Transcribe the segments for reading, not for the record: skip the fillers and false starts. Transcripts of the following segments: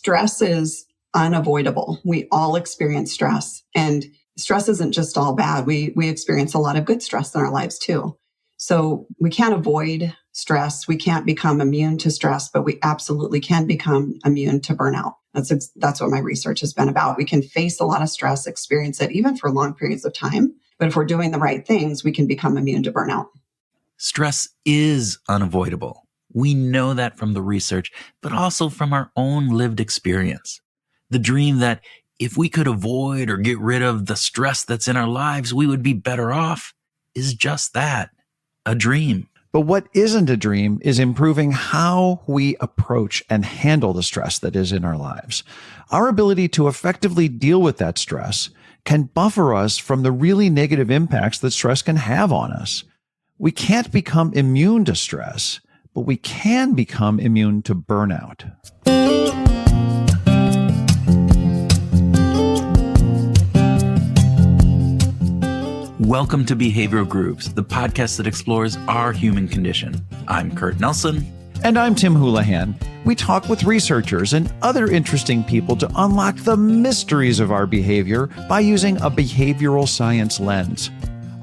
stress is unavoidable. We all experience stress, and stress isn't just all bad. We experience a lot of good stress in our lives too. So we can't avoid stress. We can't become immune to stress, but we absolutely can become immune to burnout. That's what my research has been about. We can face a lot of stress, experience it even for long periods of time. But if we're doing the right things, we can become immune to burnout. Stress is unavoidable. We know that from the research, but also from our own lived experience. The dream that if we could avoid or get rid of the stress that's in our lives, we would be better off is just that, a dream. But what isn't a dream is improving how we approach and handle the stress that is in our lives. Our ability to effectively deal with that stress can buffer us from the really negative impacts that stress can have on us. We can't become immune to stress, but we can become immune to burnout. Welcome to Behavioral Grooves, the podcast that explores our human condition. I'm Kurt Nelson. And I'm Tim Houlihan. We talk with researchers and other interesting people to unlock the mysteries of our behavior by using a behavioral science lens.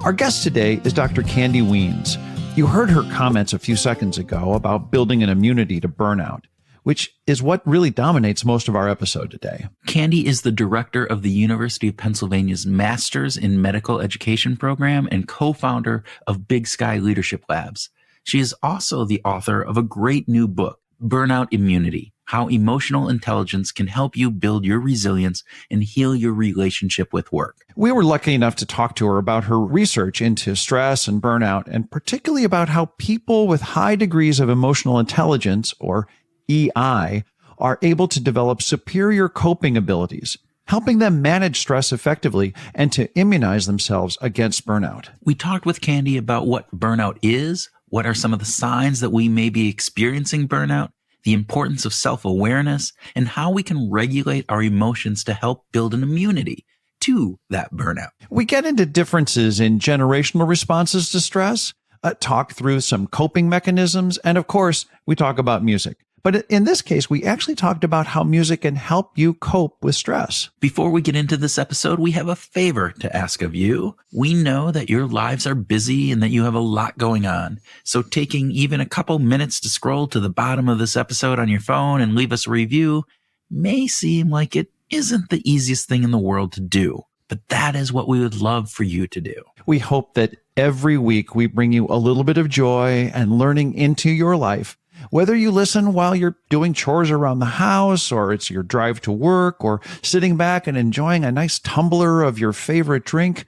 Our guest today is Dr. Kandi Wiens. You heard her comments a few seconds ago about building an immunity to burnout, which is what really dominates most of our episode today. Kandi is the director of the University of Pennsylvania's Masters in Medical Education program and co-founder of Big Sky Leadership Labs. She is also the author of a great new book, Burnout Immunity: How Emotional Intelligence Can Help You Build Your Resilience and Heal Your Relationship with Work. We were lucky enough to talk to her about her research into stress and burnout, and particularly about how people with high degrees of emotional intelligence, or EI, are able to develop superior coping abilities, helping them manage stress effectively and to immunize themselves against burnout. We talked with Kandi about what burnout is, what are some of the signs that we may be experiencing burnout, the importance of self-awareness, and how we can regulate our emotions to help build an immunity to that burnout. We get into differences in generational responses to stress, talk through some coping mechanisms, and of course, we talk about music. But in this case, we actually talked about how music can help you cope with stress. Before we get into this episode, we have a favor to ask of you. We know that your lives are busy and that you have a lot going on. So taking even a couple minutes to scroll to the bottom of this episode on your phone and leave us a review may seem like it isn't the easiest thing in the world to do. But that is what we would love for you to do. We hope that every week we bring you a little bit of joy and learning into your life. Whether you listen while you're doing chores around the house, or it's your drive to work, or sitting back and enjoying a nice tumbler of your favorite drink,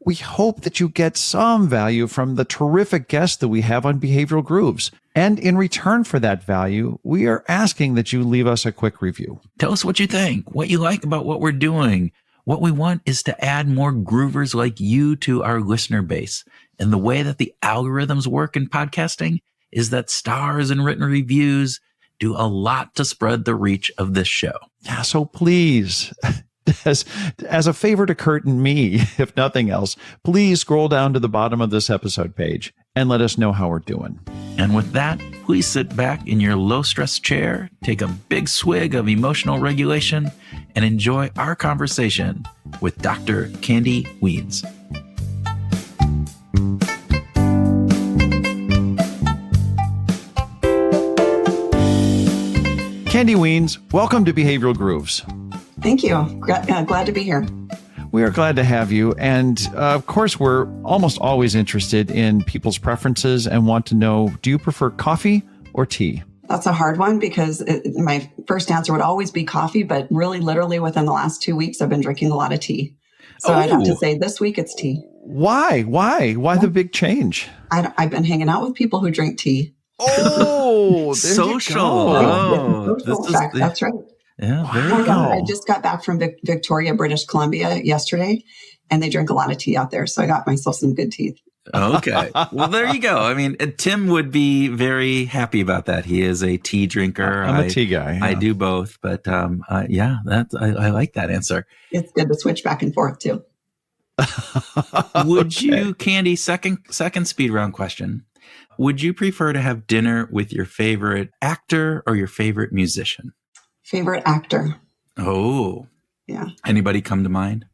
we hope that you get some value from the terrific guests that we have on Behavioral Grooves. And in return for that value, we are asking that you leave us a quick review. Tell us what you think, what you like about what we're doing. What we want is to add more groovers like you to our listener base. And the way that the algorithms work in podcasting is that stars and written reviews do a lot to spread the reach of this show. Yeah, so please, as a favor to Kurt and me, if nothing else, please scroll down to the bottom of this episode page and let us know how we're doing. And with that, please sit back in your low-stress chair, take a big swig of emotional regulation, and enjoy our conversation with Dr. Kandi Wiens. Kandi Wiens, welcome to Behavioral Grooves. Thank you. Glad to be here. We are glad to have you. And of course, we're almost always interested in people's preferences and want to know, do you prefer coffee or tea? That's a hard one because my first answer would always be coffee, but really literally within the last 2 weeks, I've been drinking a lot of tea. So I'd have to say this week it's tea. Why? Why the big change? I've been hanging out with people who drink tea. Oh, social. That's right. Yeah, very cool. I just got back from Victoria, British Columbia yesterday, and they drink a lot of tea out there. So I got myself some good tea. Okay. Well, there you go. I mean, Tim would be very happy about that. He is a tea drinker. I'm a tea guy. Yeah. I do both, but yeah, I like that answer. It's good to switch back and forth too. Would you, Kandi, second speed round question. Would you prefer to have dinner with your favorite actor or your favorite musician? Favorite actor? Oh, Yeah. anybody come to mind?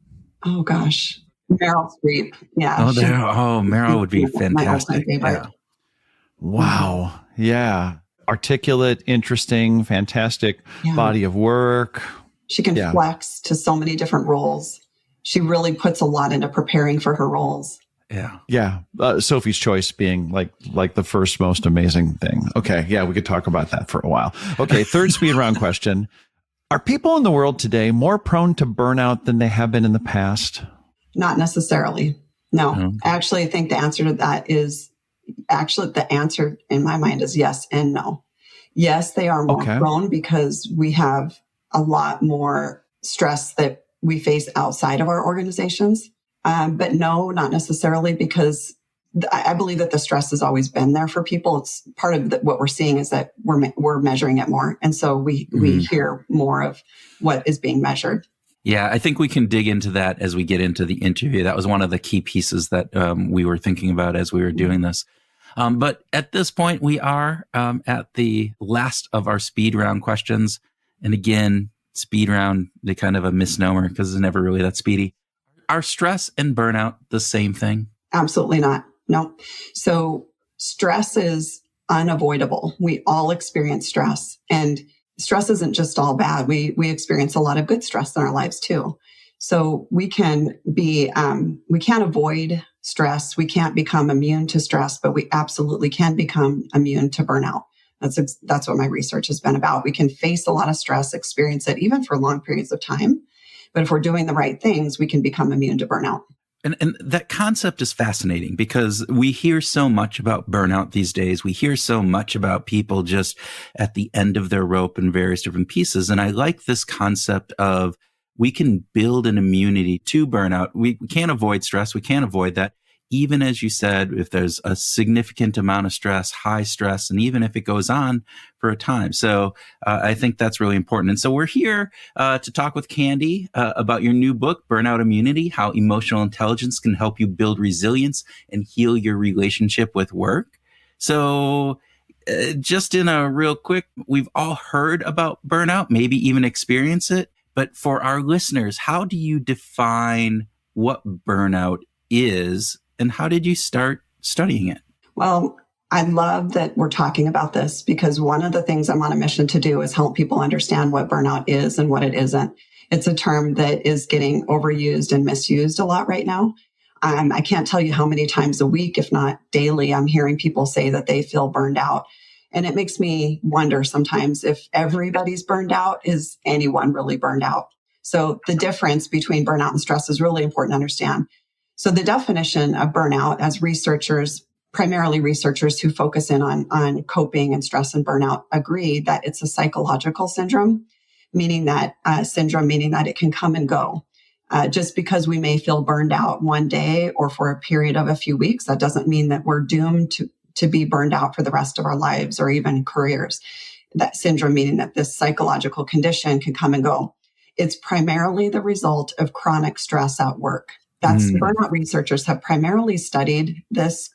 Oh gosh. Meryl Streep. Yeah. Meryl would be My all-time fantastic. favorite. Yeah. Wow. Yeah. Articulate, interesting, fantastic Yeah. body of work. She can Yeah. flex to so many different roles. She really puts a lot into preparing for her roles. Yeah. Yeah. Sophie's Choice being like the first most amazing thing. Okay. Yeah. We could talk about that for a while. Okay. Third speed round question. Are people in the world today more prone to burnout than they have been in the past? Not necessarily. No. Okay. I actually think the answer to that is the answer in my mind is yes and no. Yes, they are more prone because we have a lot more stress that we face outside of our organizations. But no, not necessarily, because I believe that the stress has always been there for people. It's part of what we're seeing is that we're measuring it more. And so we hear more of what is being measured. Yeah, I think we can dig into that as we get into the interview. That was one of the key pieces that we were thinking about as we were doing this. But at this point, we are at the last of our speed round questions. And again, speed round, they're kind of a misnomer because it's never really that speedy. Are stress and burnout the same thing? Absolutely not. No. So stress is unavoidable. We all experience stress, and stress isn't just all bad. We experience a lot of good stress in our lives too. So we can't avoid stress. We can't become immune to stress, but we absolutely can become immune to burnout. That's what my research has been about. We can face a lot of stress, experience it even for long periods of time. But if we're doing the right things, we can become immune to burnout. And that concept is fascinating because we hear so much about burnout these days. We hear so much about people just at the end of their rope in various different pieces. And I like this concept of we can build an immunity to burnout. We can't avoid stress. We can't avoid that. Even as you said, if there's a significant amount of stress, high stress, and even if it goes on for a time. So I think that's really important. And so we're here to talk with Kandi about your new book, Burnout Immunity, How Emotional Intelligence Can Help You Build Resilience and Heal Your Relationship with Work. So just in a real quick, we've all heard about burnout, maybe even experience it. But for our listeners, how do you define what burnout is? And how did you start studying it? Well, I love that we're talking about this because one of the things I'm on a mission to do is help people understand what burnout is and what it isn't. It's a term that is getting overused and misused a lot right now. I can't tell you how many times a week, if not daily, I'm hearing people say that they feel burned out. And it makes me wonder sometimes if everybody's burned out, is anyone really burned out? So the difference between burnout and stress is really important to understand. So the definition of burnout, as researchers, primarily researchers who focus in on coping and stress and burnout, agree that it's a psychological syndrome, meaning that it can come and go. Just because we may feel burned out one day or for a period of a few weeks, that doesn't mean that we're doomed to be burned out for the rest of our lives or even careers. That syndrome, meaning that this psychological condition can come and go. It's primarily the result of chronic stress at work. Burnout researchers have primarily studied this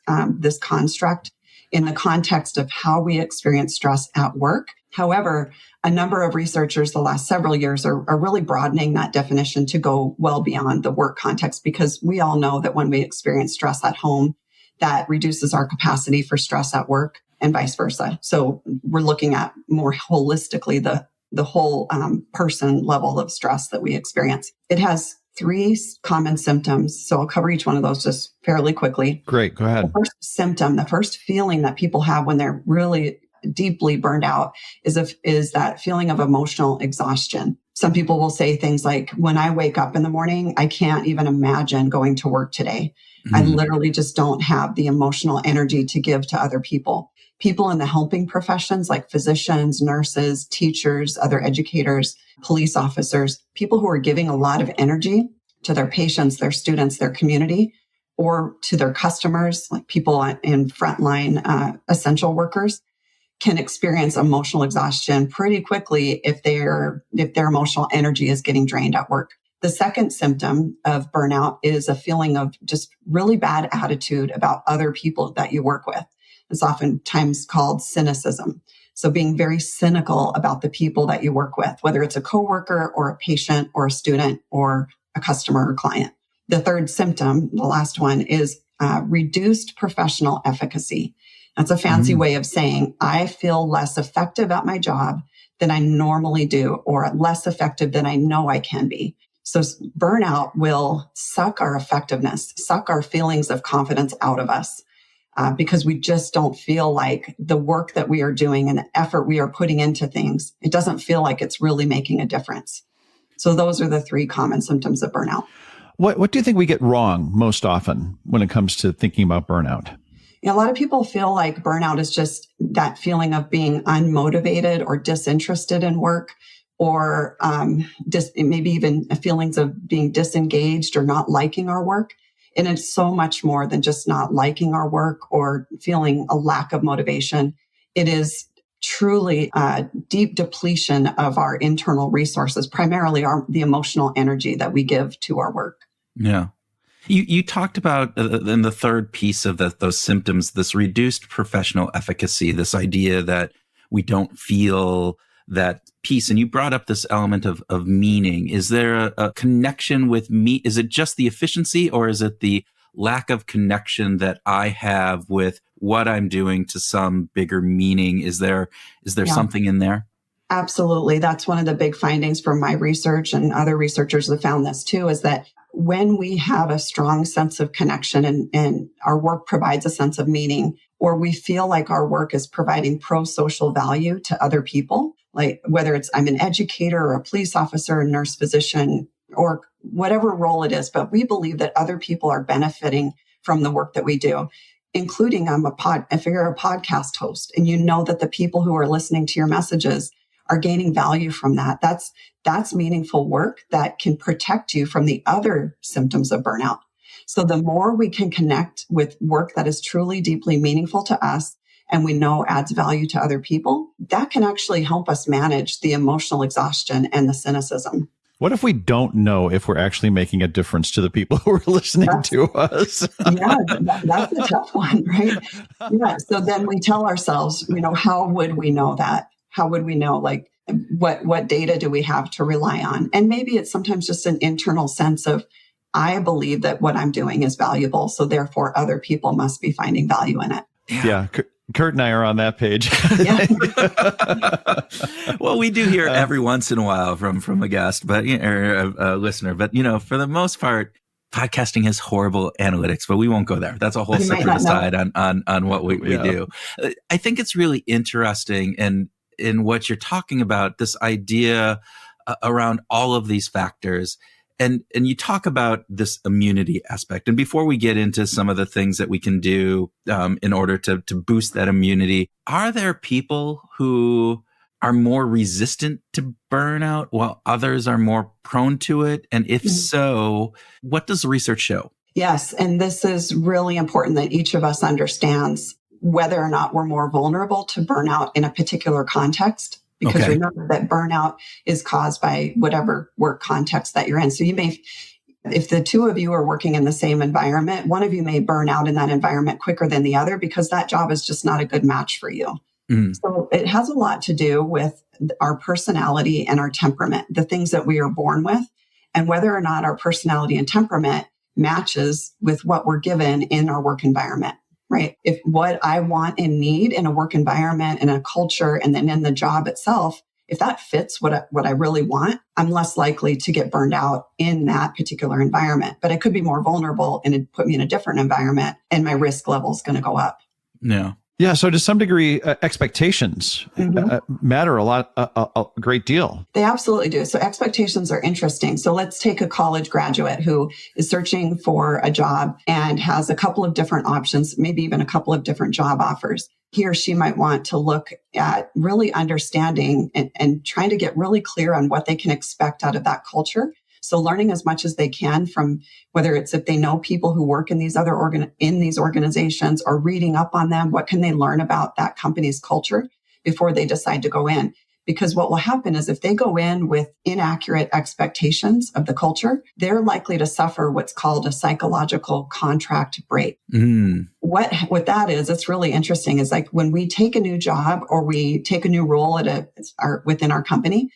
construct in the context of how we experience stress at work. However, a number of researchers the last several years are really broadening that definition to go well beyond the work context, because we all know that when we experience stress at home, that reduces our capacity for stress at work and vice versa. So we're looking at more holistically the whole person level of stress that we experience. It has 3 common symptoms. So I'll cover each one of those just fairly quickly. Great. Go ahead. The first symptom, the first feeling that people have when they're really deeply burned out is that feeling of emotional exhaustion. Some people will say things like, when I wake up in the morning, I can't even imagine going to work today. I literally just don't have the emotional energy to give to other people. People in the helping professions like physicians, nurses, teachers, other educators, police officers, people who are giving a lot of energy to their patients, their students, their community, or to their customers, like people in frontline essential workers, can experience emotional exhaustion pretty quickly if their emotional energy is getting drained at work. The second symptom of burnout is a feeling of just really bad attitude about other people that you work with. It's oftentimes called cynicism. So being very cynical about the people that you work with, whether it's a coworker or a patient or a student or a customer or client. The third symptom, the last one, is reduced professional efficacy. That's a fancy way of saying I feel less effective at my job than I normally do, or less effective than I know I can be. So burnout will suck our effectiveness, suck our feelings of confidence out of us, because we just don't feel like the work that we are doing and the effort we are putting into things, it doesn't feel like it's really making a difference. So those are the three common symptoms of burnout. What do you think we get wrong most often when it comes to thinking about burnout? A lot of people feel like burnout is just that feeling of being unmotivated or disinterested in work, or maybe even feelings of being disengaged or not liking our work. And it's so much more than just not liking our work or feeling a lack of motivation. It is truly a deep depletion of our internal resources, primarily the emotional energy that we give to our work. Yeah. You talked about in the third piece of those symptoms, this reduced professional efficacy, this idea that we don't feel that peace. And you brought up this element of meaning. Is there a connection with me? Is it just the efficiency, or is it the lack of connection that I have with what I'm doing to some bigger meaning? Is there something in there? Absolutely. That's one of the big findings from my research, and other researchers have found this too, is that when we have a strong sense of connection and our work provides a sense of meaning, or we feel like our work is providing pro-social value to other people, like whether it's I'm an educator or a police officer, a nurse, physician, or whatever role it is, but we believe that other people are benefiting from the work that we do, including if you're a podcast host and you know that the people who are listening to your messages are gaining value from that. That's meaningful work that can protect you from the other symptoms of burnout. So the more we can connect with work that is truly deeply meaningful to us and we know adds value to other people, that can actually help us manage the emotional exhaustion and the cynicism. What if we don't know if we're actually making a difference to the people who are listening to us? Yeah, that's a tough one, right? Yeah. So then we tell ourselves, how would we know that? How would we know, like, what data do we have to rely on? And maybe it's sometimes just an internal sense of, I believe that what I'm doing is valuable, so therefore other people must be finding value in it. Yeah. Kurt and I are on that page. Well, we do hear every once in a while from a guest, or a listener. But, for the most part, podcasting has horrible analytics, but we won't go there. That's a whole separate aside on what we do. I think it's really interesting in what you're talking about, this idea around all of these factors. And you talk about this immunity aspect. And before we get into some of the things that we can do in order to boost that immunity, are there people who are more resistant to burnout while others are more prone to it? And if so, what does the research show? Yes. And this is really important that each of us understands whether or not we're more vulnerable to burnout in a particular context. Because remember that burnout is caused by whatever work context that you're in. So if the two of you are working in the same environment, one of you may burn out in that environment quicker than the other because that job is just not a good match for you. So it has a lot to do with our personality and our temperament, the things that we are born with, and whether or not our personality and temperament matches with what we're given in our work environment. Right? If what I want and need in a work environment and a culture and then in the job itself, if that fits what I really want, I'm less likely to get burned out in that particular environment. But I could be more vulnerable and it put me in a different environment and my risk level is going to go up. Yeah. Yeah. So to some degree, expectations matter a great deal. They absolutely do. So expectations are interesting. So let's take a college graduate who is searching for a job and has a couple of different options, maybe even a couple of different job offers. He or she might want to look at really understanding and trying to get really clear on what they can expect out of that culture. So learning as much as they can from whether it's if they know people who work in these other organizations or reading up on them, what can they learn about that company's culture before they decide to go in? Because what will happen is if they go in with inaccurate expectations of the culture, they're likely to suffer what's called a psychological contract break. What that is, it's really interesting, is like when we take a new job or we take a new role within our company,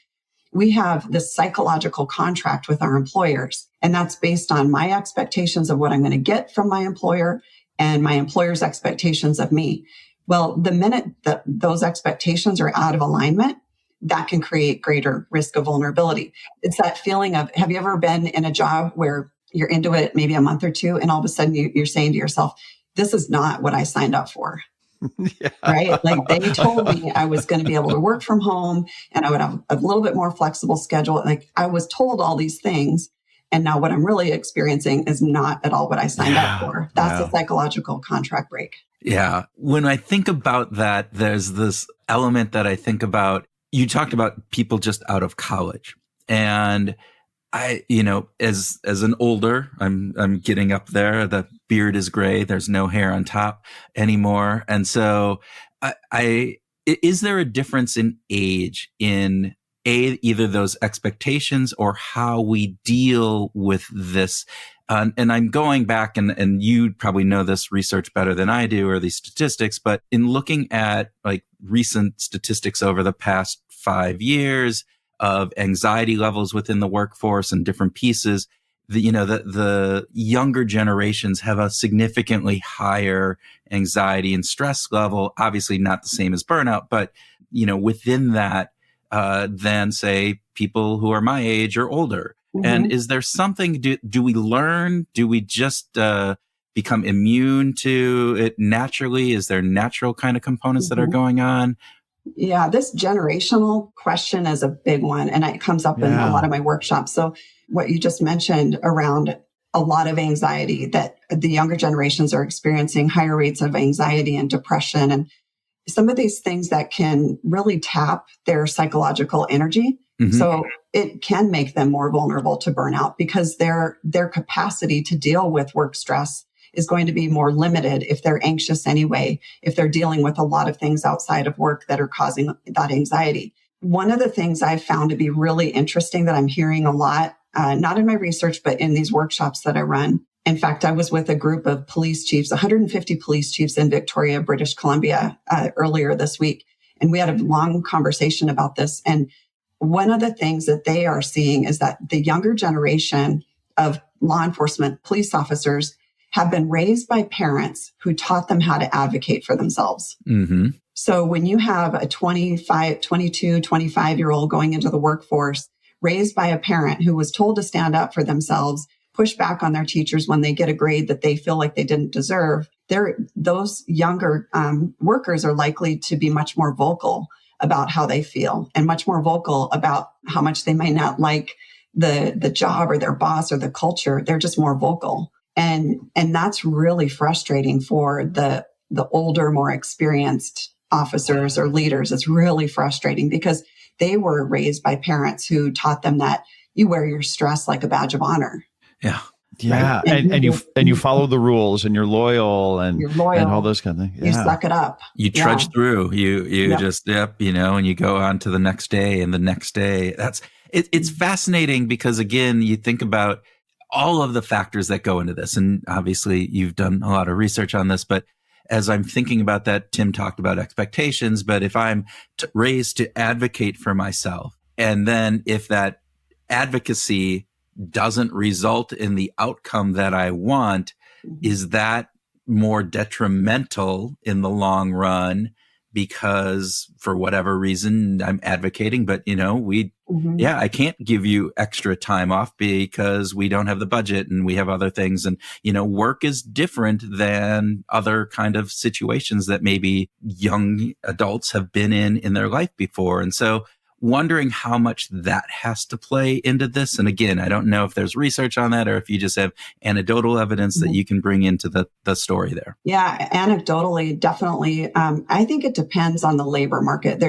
we have this psychological contract with our employers. And that's based on my expectations of what I'm going to get from my employer and my employer's expectations of me. Well, the minute that those expectations are out of alignment, that can create greater risk of vulnerability. It's that feeling of, have you ever been in a job where you're into it maybe a month or two, and all of a sudden you're saying to yourself, this is not what I signed up for. Yeah. Right? Like they told me I was going to be able to work from home and I would have a little bit more flexible schedule. Like I was told all these things. And now what I'm really experiencing is not at all what I signed up for. That's a psychological contract break. Yeah. When I think about that, there's this element that I think about. You talked about people just out of college. And I, as an older, I'm getting up there. The beard is gray. There's no hair on top anymore. And so is there a difference in age in either those expectations or how we deal with this? And I'm going back and you probably know this research better than I do, or these statistics, but in looking at like recent statistics over the past 5 years, of anxiety levels within the workforce and different pieces, the younger generations have a significantly higher anxiety and stress level, obviously not the same as burnout, but, within that, than say people who are my age or older. Mm-hmm. And is there something, do we learn? Do we just, become immune to it naturally? Is there natural kind of components that are going on? Yeah, this generational question is a big one, and it comes up in a lot of my workshops. So what you just mentioned around a lot of anxiety, that the younger generations are experiencing higher rates of anxiety and depression, and some of these things that can really tap their psychological energy. Mm-hmm. So it can make them more vulnerable to burnout because their capacity to deal with work stress is going to be more limited if they're anxious anyway, if they're dealing with a lot of things outside of work that are causing that anxiety. One of the things I've found to be really interesting that I'm hearing a lot, not in my research, but in these workshops that I run. In fact, I was with a group of police chiefs, 150 police chiefs in Victoria, British Columbia, earlier this week. And we had a long conversation about this. And one of the things that they are seeing is that the younger generation of law enforcement police officers have been raised by parents who taught them how to advocate for themselves. Mm-hmm. So when you have a 25, 22, 25-year-old going into the workforce, raised by a parent who was told to stand up for themselves, push back on their teachers when they get a grade that they feel like they didn't deserve, those younger workers are likely to be much more vocal about how they feel and much more vocal about how much they might not like the job or their boss or the culture. They're just more vocal. And that's really frustrating for the older, more experienced officers or leaders. It's really frustrating because they were raised by parents who taught them that you wear your stress like a badge of honor. Yeah. Yeah. Right? And you follow the rules and you're loyal and all those kind of things. Yeah. You suck it up. You trudge through. You just, and you go on to the next day and the next day. It's fascinating because again, you think about all of the factors that go into this. And obviously you've done a lot of research on this, but as I'm thinking about that, Tim talked about expectations, but if I'm raised to advocate for myself, and then if that advocacy doesn't result in the outcome that I want, is that more detrimental in the long run? Because for whatever reason I'm advocating, but I can't give you extra time off because we don't have the budget and we have other things. And, work is different than other kind of situations that maybe young adults have been in their life before. And so wondering how much that has to play into this. And again, I don't know if there's research on that or if you just have anecdotal evidence that you can bring into the story there. Yeah, anecdotally, definitely. I think it depends on the labor market.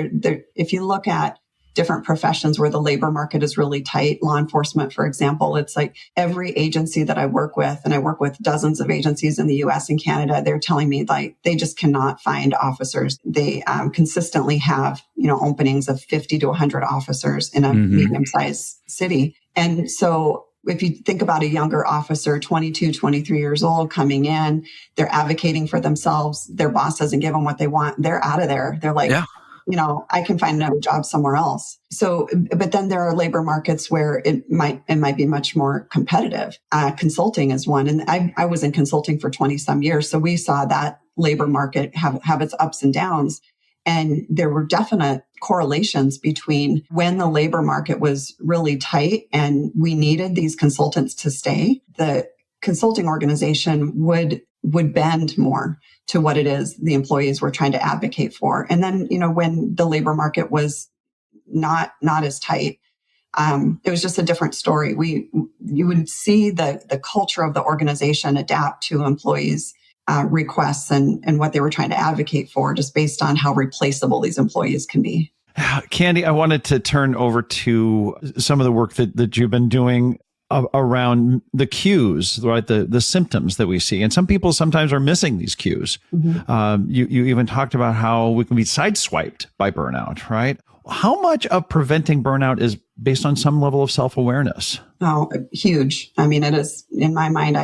If you look at different professions where the labor market is really tight. Law enforcement, for example, it's like every agency that I work with, and I work with dozens of agencies in the US and Canada, they're telling me like they just cannot find officers. They consistently have, openings of 50 to 100 officers in a medium-sized city. And so if you think about a younger officer, 22, 23 years old coming in, they're advocating for themselves. Their boss doesn't give them what they want. They're out of there. They're like, I can find another job somewhere else. So, but then there are labor markets where it might be much more competitive. Consulting is one. And I was in consulting for 20 some years. So we saw that labor market have its ups and downs. And there were definite correlations between when the labor market was really tight and we needed these consultants to stay, the consulting organization would bend more to what it is the employees were trying to advocate for. And then, when the labor market was not as tight, it was just a different story. You would see the culture of the organization adapt to employees' requests and what they were trying to advocate for, just based on how replaceable these employees can be. Kandi, I wanted to turn over to some of the work that you've been doing around the cues, right? The symptoms that we see. And some people sometimes are missing these cues. You even talked about how we can be sideswiped by burnout, right? How much of preventing burnout is based on some level of self-awareness? Oh, huge. I mean, it is, in my mind,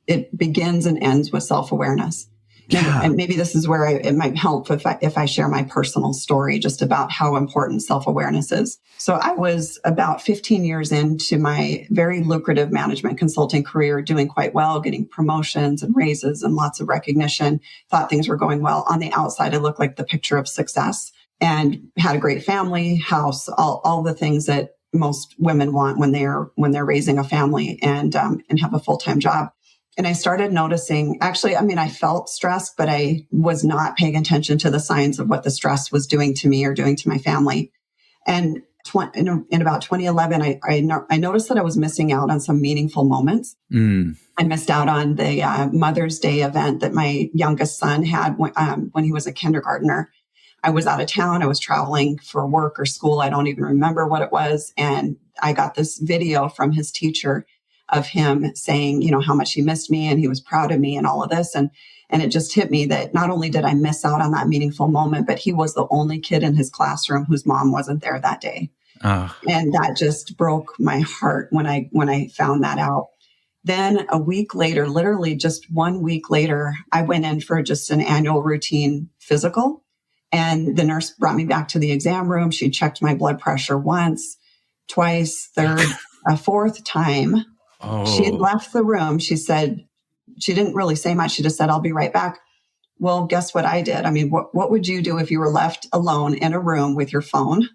it begins and ends with self-awareness. Yeah. And maybe this is where it might help if I share my personal story just about how important self-awareness is. So I was about 15 years into my very lucrative management consulting career, doing quite well, getting promotions and raises and lots of recognition, thought things were going well. On the outside, I looked like the picture of success and had a great family, house, all the things that most women want when they're raising a family and have a full-time job. And I started noticing, I felt stressed, but I was not paying attention to the signs of what the stress was doing to me or doing to my family. And in about 2011, I noticed that I was missing out on some meaningful moments. I missed out on the Mother's Day event that my youngest son had when he was a kindergartner. I was out of town. I was traveling for work or school. I don't even remember what it was. And I got this video from his teacher of him saying, how much he missed me and he was proud of me and all of this. And it just hit me that not only did I miss out on that meaningful moment, but he was the only kid in his classroom whose mom wasn't there that day. And that just broke my heart when I found that out. Then a week later, literally just 1 week later, I went in for just an annual routine physical. And the nurse brought me back to the exam room. She checked my blood pressure once, twice, third, a fourth time. She had left the room. She said, she didn't really say much. She just said, I'll be right back. Well, guess what I did? I mean, what would you do if you were left alone in a room with your phone?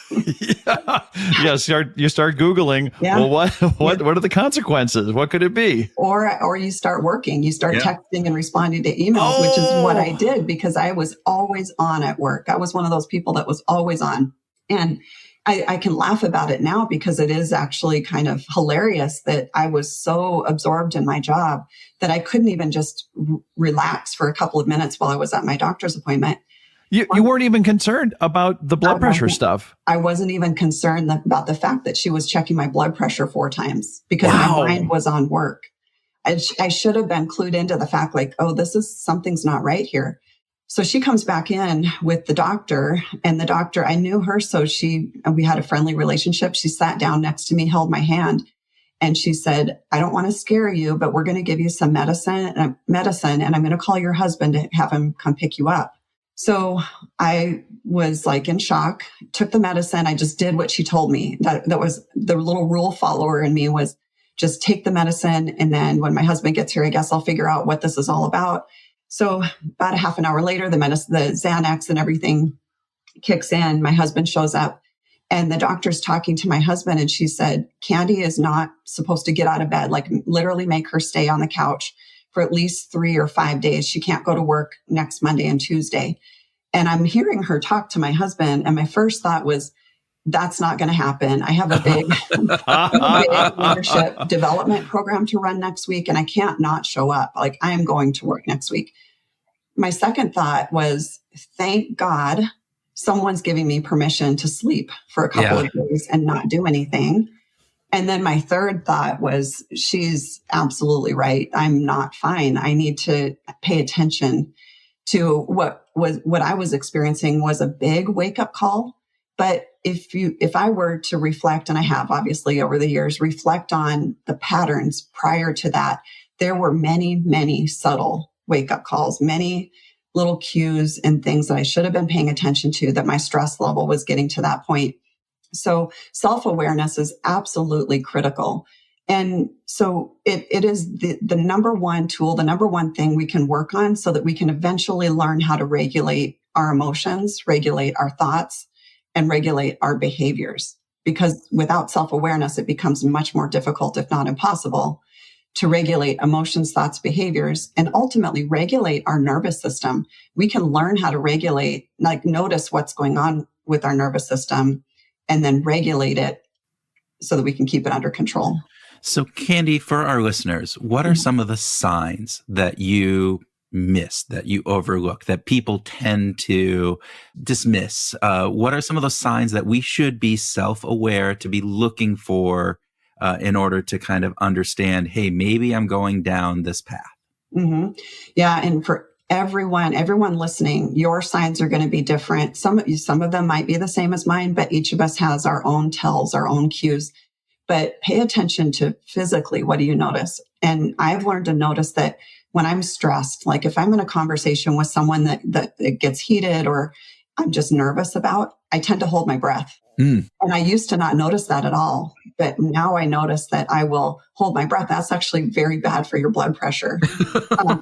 You start Googling. Yeah. Well, what are the consequences? What could it be? Or you start working. You start texting and responding to emails, which is what I did because I was always on at work. I was one of those people that was always on. And I can laugh about it now because it is actually kind of hilarious that I was so absorbed in my job that I couldn't even just relax for a couple of minutes while I was at my doctor's appointment. You weren't even concerned about the blood pressure stuff. I wasn't even concerned about the fact that she was checking my blood pressure 4 times because my mind was on work. I should have been clued into the fact like, something's not right here. So she comes back in with the doctor, and the doctor, I knew her. So we had a friendly relationship. She sat down next to me, held my hand, and she said, I don't want to scare you, but we're going to give you some medicine, and I'm going to call your husband to have him come pick you up. So I was like in shock, took the medicine. I just did what she told me. That was the little rule follower in me was just take the medicine. And then when my husband gets here, I guess I'll figure out what this is all about. So about a half an hour later, the Xanax and everything kicks in. My husband shows up and the doctor's talking to my husband. And she said, Kandi is not supposed to get out of bed, like literally make her stay on the couch for at least 3 or 5 days. She can't go to work next Monday and Tuesday. And I'm hearing her talk to my husband. And my first thought was, that's not going to happen. I have a big leadership development program to run next week, and I can't not show up. Like, I am going to work next week. My second thought was, thank God someone's giving me permission to sleep for a couple Yeah. of days and not do anything. And then my third thought was, she's absolutely right. I'm not fine. I need to pay attention to what I was experiencing was a big wake up call. But if I were to reflect, and I have obviously over the years, reflect on the patterns prior to that, there were many, many subtle wake up calls, many little cues and things that I should have been paying attention to, that my stress level was getting to that point. So self-awareness is absolutely critical. And so it is the number one tool, the number one thing we can work on so that we can eventually learn how to regulate our emotions, regulate our thoughts, and regulate our behaviors. Because without self-awareness, it becomes much more difficult, if not impossible, to regulate emotions, thoughts, behaviors, and ultimately regulate our nervous system. We can learn how to regulate, like notice what's going on with our nervous system and then regulate it so that we can keep it under control. So, Kandi, for our listeners, what are some of the signs that you miss, that you overlook, that people tend to dismiss? What are some of those signs that we should be self-aware to be looking for in order to kind of understand, hey, maybe I'm going down this path? Mm-hmm. Yeah. And for everyone listening, your signs are going to be different. Some of them might be the same as mine, but each of us has our own tells, our own cues. But pay attention to physically, what do you notice? And I've learned to notice that when I'm stressed, like if I'm in a conversation with someone that it gets heated or I'm just nervous about, I tend to hold my breath. And I used to not notice that at all. But now I notice that I will hold my breath. That's actually very bad for your blood pressure.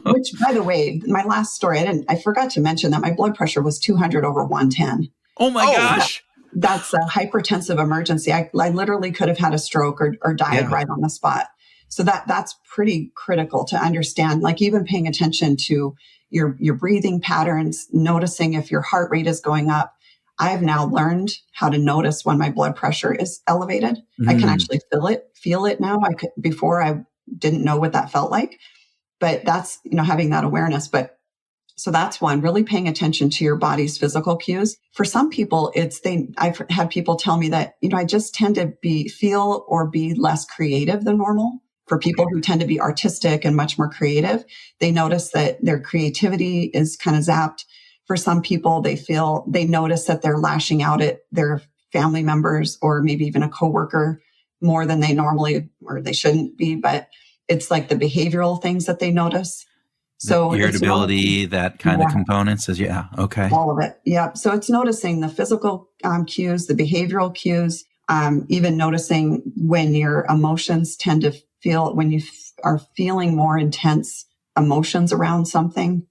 Which, by the way, my last story, I forgot to mention that my blood pressure was 200 over 110. Oh my gosh. That's a hypertensive emergency. I literally could have had a stroke or died right on the spot. So that's pretty critical to understand, like even paying attention to your breathing patterns, noticing if your heart rate is going up. I've now learned how to notice when my blood pressure is elevated. I can actually feel it now. Before I didn't know what that felt like, but that's, having that awareness. But so that's one, really paying attention to your body's physical cues. For some people, I've had people tell me that, I just tend to feel or be less creative than normal. For people who tend to be artistic and much more creative, they notice that their creativity is kind of zapped. For some people, they notice that they're lashing out at their family members or maybe even a coworker more than they normally, or they shouldn't be, but it's like the behavioral things that they notice. So the irritability, that kind of components is, okay. All of it. Yeah. So it's noticing the physical cues, the behavioral cues, even noticing when your emotions tend to feel, when you are feeling more intense emotions around something,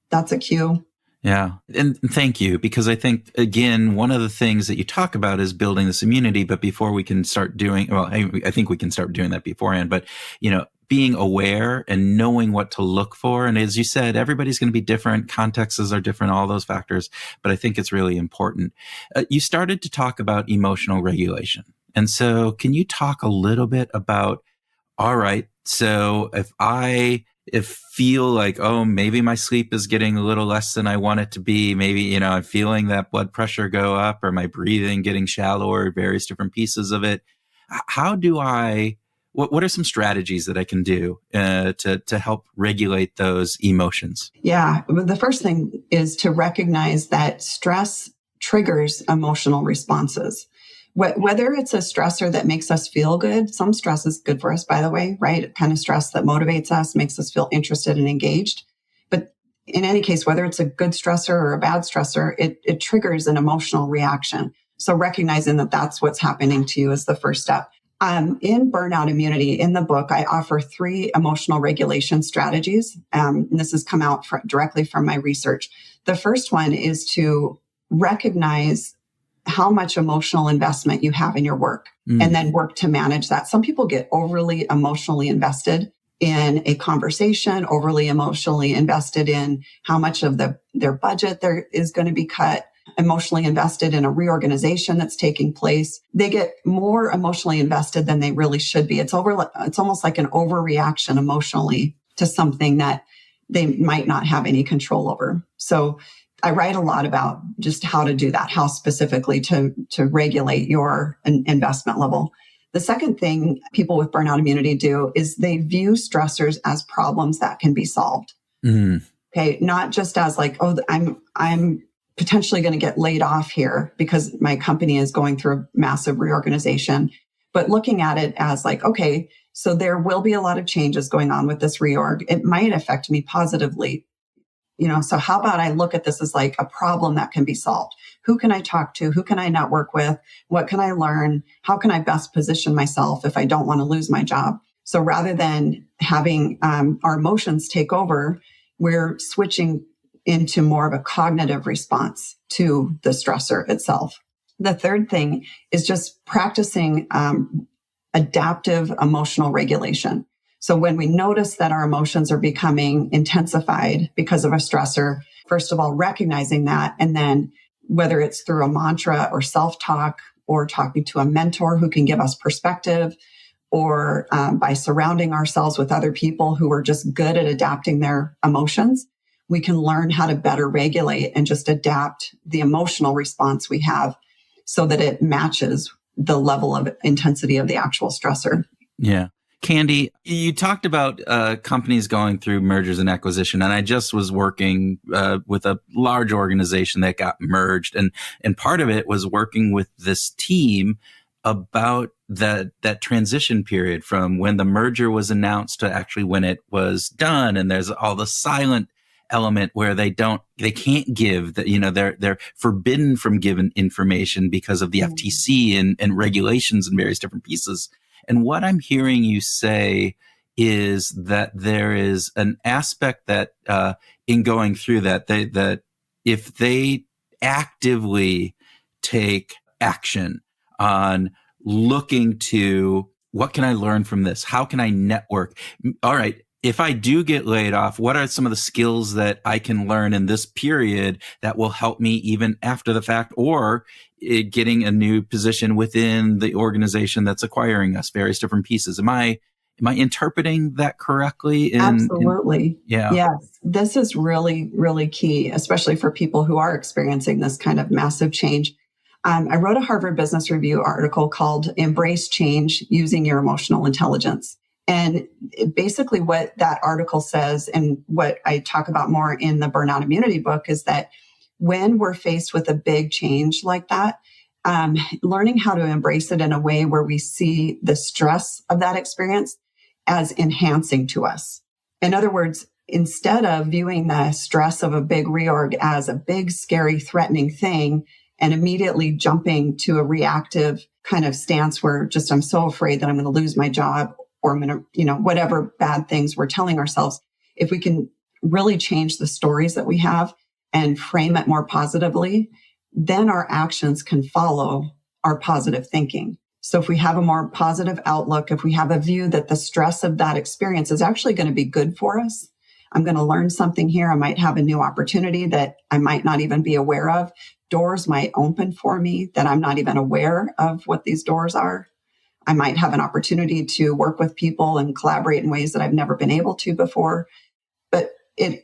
that's a cue. Yeah. And thank you, because I think, again, one of the things that you talk about is building this immunity. But before we can start doing, I think we can start doing that beforehand, but, being aware and knowing what to look for. And as you said, everybody's going to be different. Contexts are different, all those factors. But I think it's really important. You started to talk about emotional regulation. And so can you talk a little bit about, all right, so if feel like, maybe my sleep is getting a little less than I want it to be. Maybe, I'm feeling that blood pressure go up or my breathing getting shallower, various different pieces of it. How do what are some strategies that I can do to help regulate those emotions? Yeah. The first thing is to recognize that stress triggers emotional responses. Whether it's a stressor that makes us feel good, some stress is good for us, by the way, right? Kind of stress that motivates us, makes us feel interested and engaged. But in any case, whether it's a good stressor or a bad stressor, it triggers an emotional reaction. So recognizing that that's what's happening to you is the first step. In Burnout Immunity, in the book, I offer 3 emotional regulation strategies. And this has come out directly from my research. The first one is to recognize how much emotional investment you have in your work and then work to manage that. Some people get overly emotionally invested in a conversation, overly emotionally invested in how much of their budget there is going to be cut, emotionally invested in a reorganization that's taking place. They get more emotionally invested than they really should be. It's almost like an overreaction emotionally to something that they might not have any control over. So I write a lot about just how to do that, how specifically to regulate your investment level. The second thing people with burnout immunity do is they view stressors as problems that can be solved. Okay, not just as like, oh, I'm potentially going to get laid off here because my company is going through a massive reorganization, but looking at it as like, okay, so there will be a lot of changes going on with this reorg. It might affect me positively. So how about I look at this as like a problem that can be solved? Who can I talk to? Who can I network with? What can I learn? How can I best position myself if I don't want to lose my job? So rather than having our emotions take over, we're switching into more of a cognitive response to the stressor itself. The third thing is just practicing adaptive emotional regulation. So when we notice that our emotions are becoming intensified because of a stressor, first of all, recognizing that, and then whether it's through a mantra or self-talk or talking to a mentor who can give us perspective, or by surrounding ourselves with other people who are just good at adapting their emotions, we can learn how to better regulate and just adapt the emotional response we have so that it matches the level of intensity of the actual stressor. Yeah. Kandi, you talked about companies going through mergers and acquisition, and I just was working with a large organization that got merged, and part of it was working with this team about that transition period from when the merger was announced to actually when it was done. And there's all the silent element where they can't give that, they're forbidden from giving information because of the FTC and regulations and various different pieces. And what I'm hearing you say is that there is an aspect that in going through that if they actively take action on looking to what can I learn from this? How can I network? All right. If I do get laid off, what are some of the skills that I can learn in this period that will help me even after the fact, or getting a new position within the organization that's acquiring us, various different pieces? Am I interpreting that correctly? Absolutely. Yeah. Yes. This is really, really key, especially for people who are experiencing this kind of massive change. I wrote a Harvard Business Review article called Embrace Change Using Your Emotional Intelligence. And basically what that article says, and what I talk about more in the Burnout Immunity book, is that when we're faced with a big change like that, learning how to embrace it in a way where we see the stress of that experience as enhancing to us. In other words, instead of viewing the stress of a big reorg as a big, scary, threatening thing and immediately jumping to a reactive kind of stance where just I'm so afraid that I'm going to lose my job, or I'm going to, whatever bad things we're telling ourselves, if we can really change the stories that we have and frame it more positively, then our actions can follow our positive thinking. So if we have a more positive outlook, if we have a view that the stress of that experience is actually going to be good for us, I'm going to learn something here. I might have a new opportunity that I might not even be aware of. Doors might open for me that I'm not even aware of what these doors are. I might have an opportunity to work with people and collaborate in ways that I've never been able to before. But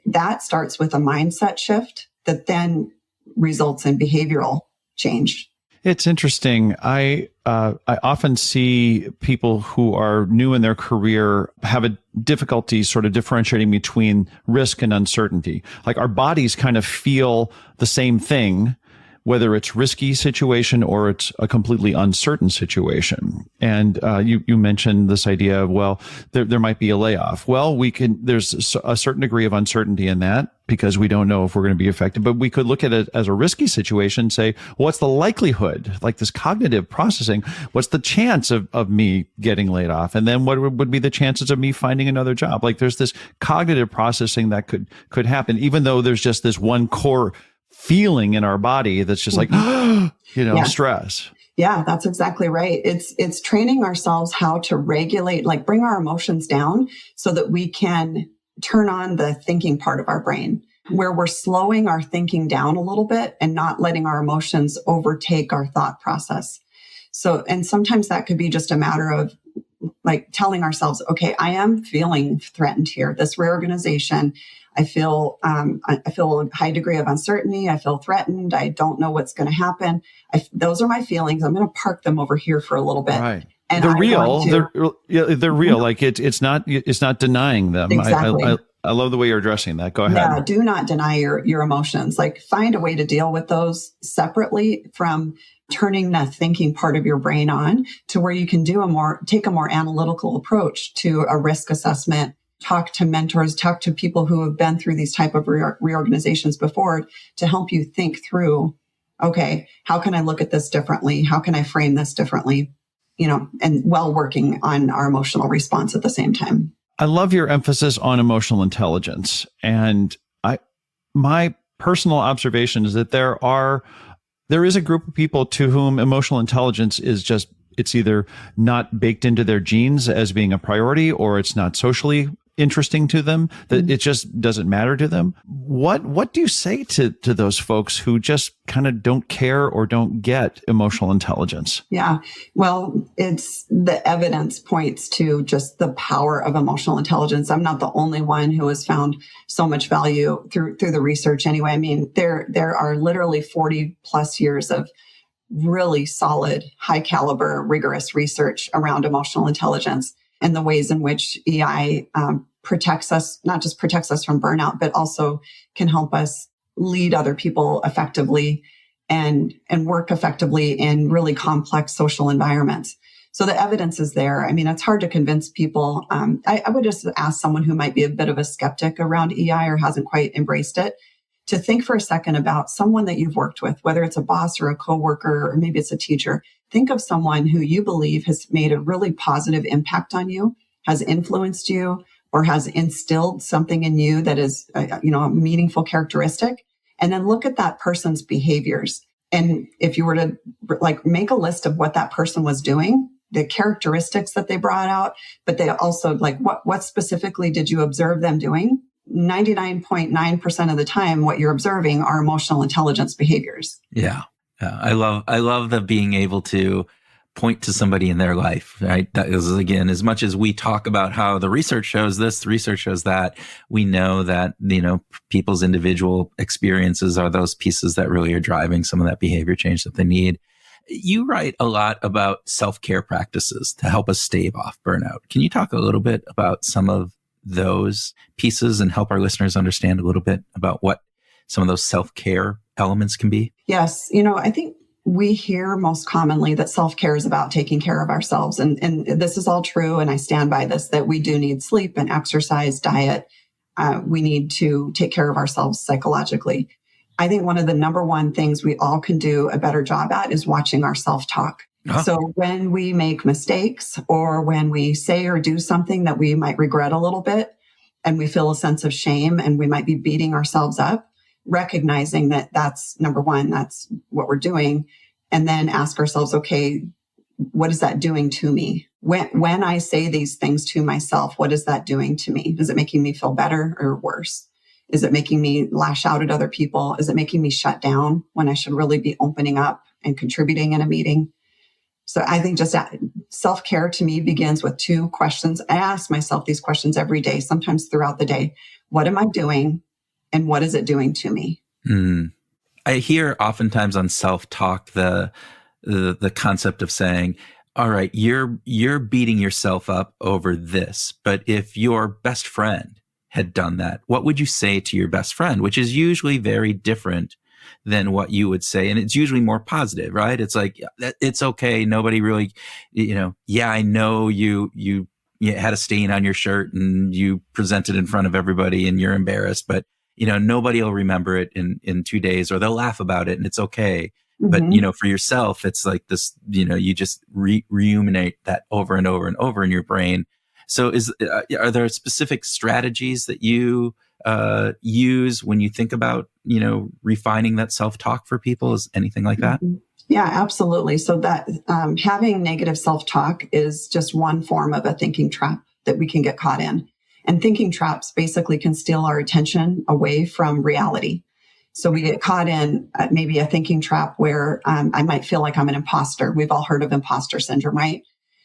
that starts with a mindset shift that then results in behavioral change. It's interesting. I often see people who are new in their career have a difficulty sort of differentiating between risk and uncertainty. Like our bodies kind of feel the same thing, whether it's risky situation or it's a completely uncertain situation. And you mentioned this idea of, well, there might be a layoff. Well, there's a certain degree of uncertainty in that because we don't know if we're going to be affected, but we could look at it as a risky situation, say, what's the likelihood, like this cognitive processing, what's the chance of me getting laid off? And then what would be the chances of me finding another job? Like there's this cognitive processing that could happen, even though there's just this one core feeling in our body that's just like, stress. Yeah, that's exactly right. It's training ourselves how to regulate, like bring our emotions down so that we can turn on the thinking part of our brain, where we're slowing our thinking down a little bit and not letting our emotions overtake our thought process. So, and sometimes that could be just a matter of like telling ourselves, okay, I am feeling threatened here. This reorganization, I feel a high degree of uncertainty. I feel threatened. I don't know what's going to happen. Those are my feelings. I'm going to park them over here for a little bit. Right. And They're real. They're real. Like it's not denying them. Exactly. I love the way you're addressing that. Go ahead. Yeah, do not deny your emotions. Like find a way to deal with those separately from turning that thinking part of your brain on to where you can take a more analytical approach to a risk assessment, talk to mentors, talk to people who have been through these type of reorganizations before to help you think through, okay, how can I look at this differently? How can I frame this differently? And while working on our emotional response at the same time. I love your emphasis on emotional intelligence. And my personal observation is that there is a group of people to whom emotional intelligence is it's either not baked into their genes as being a priority, or it's not socially interesting to them, that it just doesn't matter to them. What do you say to those folks who just kind of don't care or don't get emotional intelligence? Yeah. Well, it's the evidence points to just the power of emotional intelligence. I'm not the only one who has found so much value through the research anyway. I mean, there are literally 40 plus years of really solid, high caliber, rigorous research around emotional intelligence and the ways in which EI protects us, not just protects us from burnout, but also can help us lead other people effectively and work effectively in really complex social environments. So the evidence is there. I mean, it's hard to convince people. I would just ask someone who might be a bit of a skeptic around EI or hasn't quite embraced it to think for a second about someone that you've worked with, whether it's a boss or a coworker, or maybe it's a teacher. Think of someone who you believe has made a really positive impact on you, has influenced you, or has instilled something in you that is, a meaningful characteristic. And then look at that person's behaviors. And if you were to make a list of what that person was doing, the characteristics that they brought out, but they also what specifically did you observe them doing? 99.9% of the time, what you're observing are emotional intelligence behaviors. Yeah. I love the being able to point to somebody in their life, right? That is, again, as much as we talk about how the research shows this, the research shows that, we know that, people's individual experiences are those pieces that really are driving some of that behavior change that they need. You write a lot about self-care practices to help us stave off burnout. Can you talk a little bit about some of those pieces and help our listeners understand a little bit about what some of those self-care elements can be? Yes. I think we hear most commonly that self-care is about taking care of ourselves. And this is all true. And I stand by this, that we do need sleep and exercise, diet. We need to take care of ourselves psychologically. I think one of the number one things we all can do a better job at is watching our self-talk. Huh. So when we make mistakes or when we say or do something that we might regret a little bit and we feel a sense of shame and we might be beating ourselves up, recognizing that that's number one, that's what we're doing. And then ask ourselves, okay, what is that doing to me? When I say these things to myself, what is that doing to me? Is it making me feel better or worse? Is it making me lash out at other people? Is it making me shut down when I should really be opening up and contributing in a meeting? So I think just self-care to me begins with two questions. I ask myself these questions every day, sometimes throughout the day. What am I doing? And what is it doing to me? I hear oftentimes on self-talk the concept of saying, all right, you're beating yourself up over this, but if your best friend had done that, what would you say to your best friend? Which is usually very different than what you would say. And it's usually more positive, right? It's like, it's okay. Nobody really, I know you had a stain on your shirt and you presented in front of everybody and you're embarrassed, but nobody will remember it in 2 days, or they'll laugh about it and it's okay. Mm-hmm. But, for yourself, it's like this, you just ruminate that over and over and over in your brain. So are there specific strategies that you use when you think about, refining that self-talk for people? Is anything like that? Mm-hmm. Yeah, absolutely. So that having negative self-talk is just one form of a thinking trap that we can get caught in. And thinking traps basically can steal our attention away from reality. So we get caught in maybe a thinking trap where I might feel like I'm an imposter. We've all heard of imposter syndrome, right?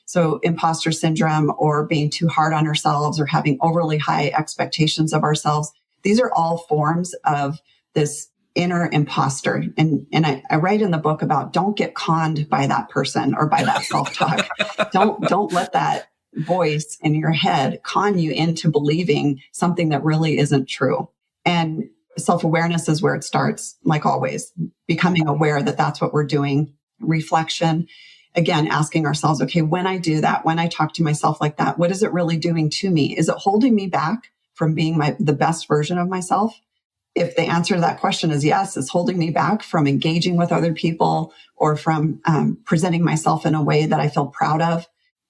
So imposter syndrome, or being too hard on ourselves, or having overly high expectations of ourselves. These are all forms of this inner imposter. And I write in the book about, don't get conned by that person or by that self-talk. Don't let that voice in your head con you into believing something that really isn't true. And self-awareness is where it starts, like always, becoming aware that that's what we're doing. Reflection, again, asking ourselves, okay, when I do that, when I talk to myself like that, what is it really doing to me? Is it holding me back from being the best version of myself? If the answer to that question is yes, it's holding me back from engaging with other people or from presenting myself in a way that I feel proud of,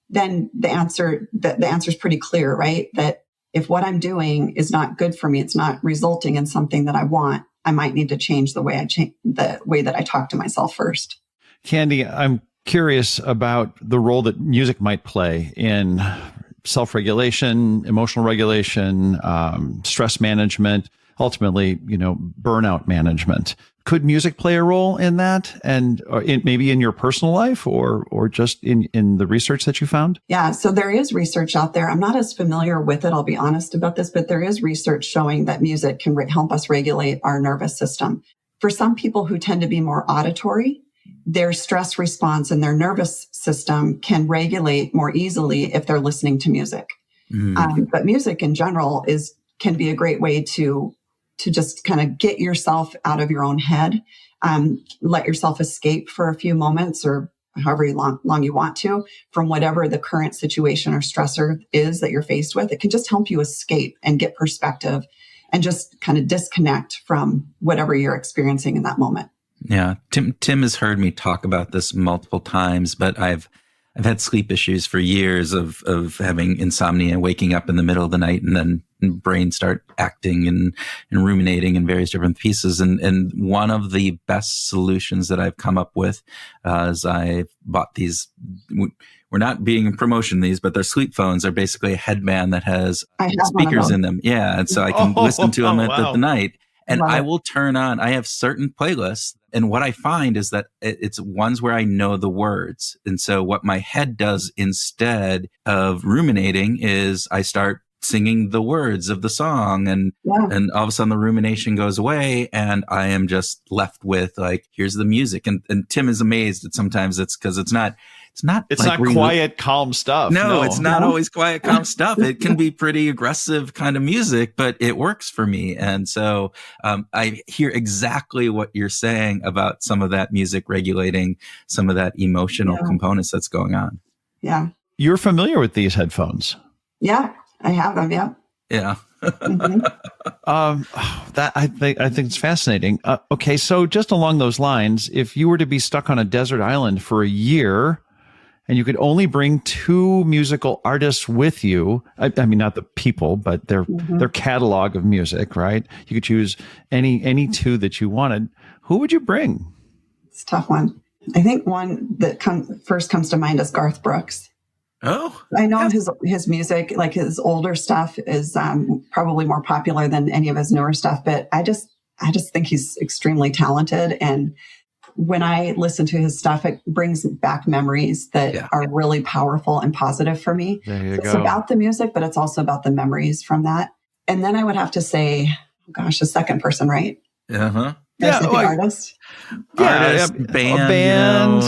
then the answer is pretty clear, right? That if what I'm doing is not good for me, it's not resulting in something that I want, I might need to change the way that I talk to myself first. Kandi, I'm curious about the role that music might play in self-regulation, emotional regulation, stress management, ultimately, burnout management. Could music play a role in that, and maybe in your personal life, or just in the research that you found? Yeah, so there is research out there. I'm not as familiar with it, I'll be honest about this, but there is research showing that music can help us regulate our nervous system. For some people who tend to be more auditory, their stress response and their nervous system can regulate more easily if they're listening to music. But music in general can be a great way to just kind of get yourself out of your own head, let yourself escape for a few moments or however long you want to from whatever the current situation or stressor is that you're faced with. It can just help you escape and get perspective and just kind of disconnect from whatever you're experiencing in that moment. Yeah. Tim has heard me talk about this multiple times, but I've had sleep issues for years of having insomnia, waking up in the middle of the night, and then brain start acting and ruminating in various different pieces. And one of the best solutions that I've come up with is I bought these. We're not being in promotion these, but they're sleep phones. They're basically a headband that has speakers in them. Yeah. And so I can listen to them at the night. And I will turn on, I have certain playlists. And what I find is that it's ones where I know the words. And so what my head does instead of ruminating is I start singing the words of the song, and all of a sudden the rumination goes away, and I am just left with here's the music. And Tim is amazed that sometimes it's because it's not quiet, calm stuff. No, it's not always quiet, calm stuff. It can be pretty aggressive kind of music, but it works for me. And so I hear exactly what you're saying about some of that music regulating some of that emotional components that's going on. Yeah. You're familiar with these headphones? Yeah, I have them. Yeah. Yeah. That I think it's fascinating. Okay, so just along those lines, if you were to be stuck on a desert island for a year, and you could only bring 2 musical artists with you, I mean, not the people, but their catalog of music, right? You could choose any 2 that you wanted. Who would you bring? It's a tough one. I think one that first comes to mind is Garth Brooks. Oh, I know his music, like his older stuff, is probably more popular than any of his newer stuff, but I just think he's extremely talented. And when I listen to his stuff, it brings back memories that are really powerful and positive for me. It's about the music, but it's also about the memories from that. And then I would have to say, the second person, right? Uh-huh. The artist. Artist, band.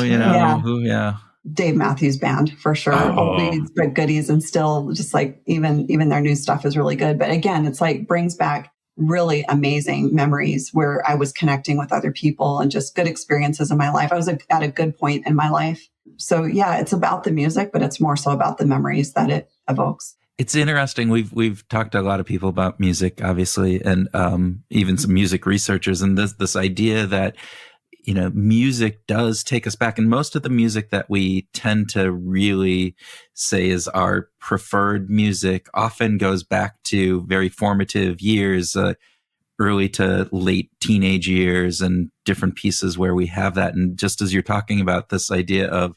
Dave Matthews Band, for sure. Oldies, but goodies, and still just even their new stuff is really good. But again, it's brings back really amazing memories where I was connecting with other people and just good experiences in my life. I was at a good point in my life. So yeah, it's about the music, but it's more so about the memories that it evokes. It's interesting. We've talked to a lot of people about music, obviously, and even some music researchers, and this idea that music does take us back. And most of the music that we tend to really say is our preferred music often goes back to very formative years, early to late teenage years, and different pieces where we have that. And just as you're talking about this idea of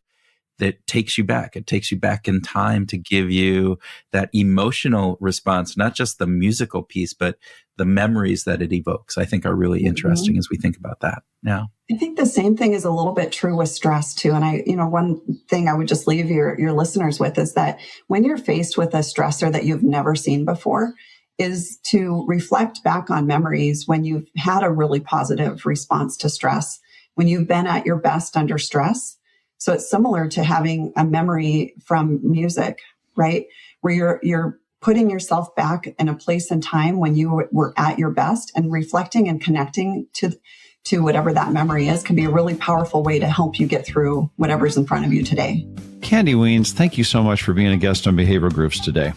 that takes you back. It takes you back in time to give you that emotional response, not just the musical piece, but the memories that it evokes, I think are really interesting as we think about that. Yeah. I think the same thing is a little bit true with stress too. And one thing I would just leave your listeners with is that when you're faced with a stressor that you've never seen before, is to reflect back on memories when you've had a really positive response to stress, when you've been at your best under stress. So it's similar to having a memory from music, right? Where you're putting yourself back in a place and time when you were at your best, and reflecting and connecting to whatever that memory is can be a really powerful way to help you get through whatever's in front of you today. Kandi Wiens, thank you so much for being a guest on Behavioral Groups today.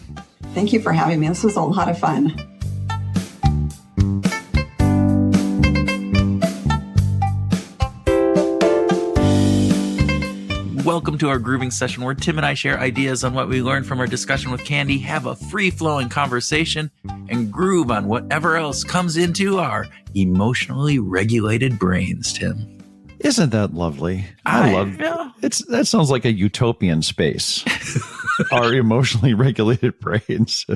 Thank you for having me. This was a lot of fun. Welcome to our grooving session where Tim and I share ideas on what we learned from our discussion with Kandi, have a free-flowing conversation, and groove on whatever else comes into our emotionally regulated brains, Tim. Isn't that lovely? I love it. That sounds like a utopian space. Our emotionally regulated brains.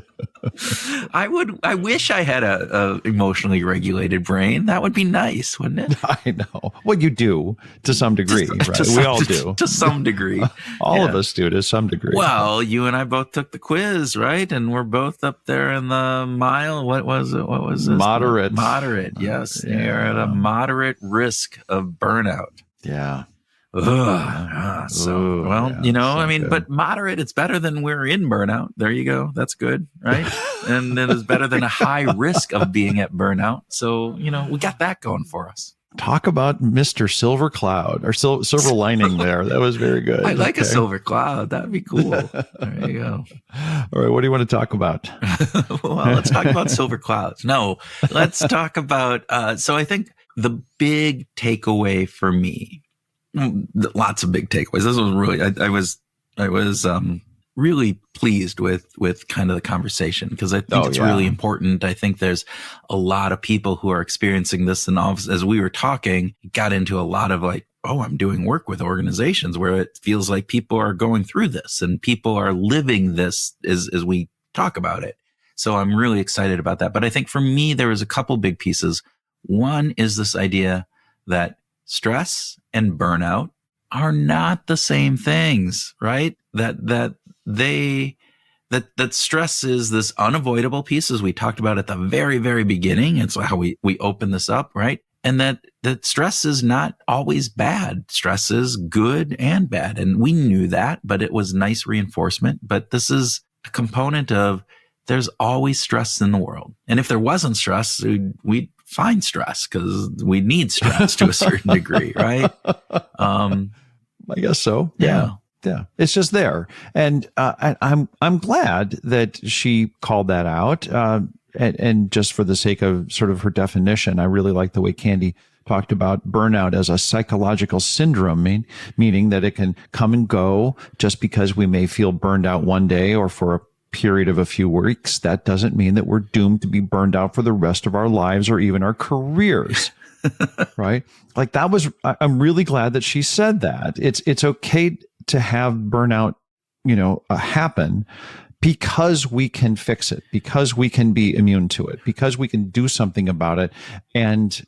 I wish I had a emotionally regulated brain. That would be nice, wouldn't it? I know. Well, you do to some degree, right? We all do. To some degree. All of us do to some degree. Well, you and I both took the quiz, right? And we're both up there in the mile. What was it? What was this? Moderate. Moderate, yes. Yeah. You're at a moderate risk of burnout. Yeah. But moderate, it's better than we're in burnout. There you go. That's good, right? And then it's better than a high risk of being at burnout. So, we got that going for us. Talk about Mr. Silver Cloud or silver lining there. That was very good. I like a silver cloud. That'd be cool. There you go. All right. What do you want to talk about? Well, let's talk about silver clouds. No, let's talk about, so I think the big takeaway for me, lots of big takeaways. This was really, I was really pleased with kind of the conversation, because I think it's really important. I think there's a lot of people who are experiencing this, and as we were talking, got into a lot of like, oh, I'm doing work with organizations where it feels like people are going through this and people are living this as we talk about it. So I'm really excited about that. But I think for me, there was a couple big pieces. One is this idea that stress and burnout are not the same things, right? That stress is this unavoidable piece, as we talked about at the very, very beginning. It's how we open this up, right? And that stress is not always bad. Stress is good and bad. And we knew that, but it was nice reinforcement. But this is a component of, there's always stress in the world. And if there wasn't stress, we'd find stress, because we need stress to a certain degree, right? I guess so. Yeah. Yeah. It's just there. And I'm glad that she called that out. And just for the sake of sort of her definition, I really like the way Kandi talked about burnout as a psychological syndrome, meaning that it can come and go just because we may feel burned out one day or for a period of a few weeks. That doesn't mean that we're doomed to be burned out for the rest of our lives or even our careers. Right? Like I'm really glad that she said that. It's okay to have burnout, happen, because we can fix it, because we can be immune to it, because we can do something about it. And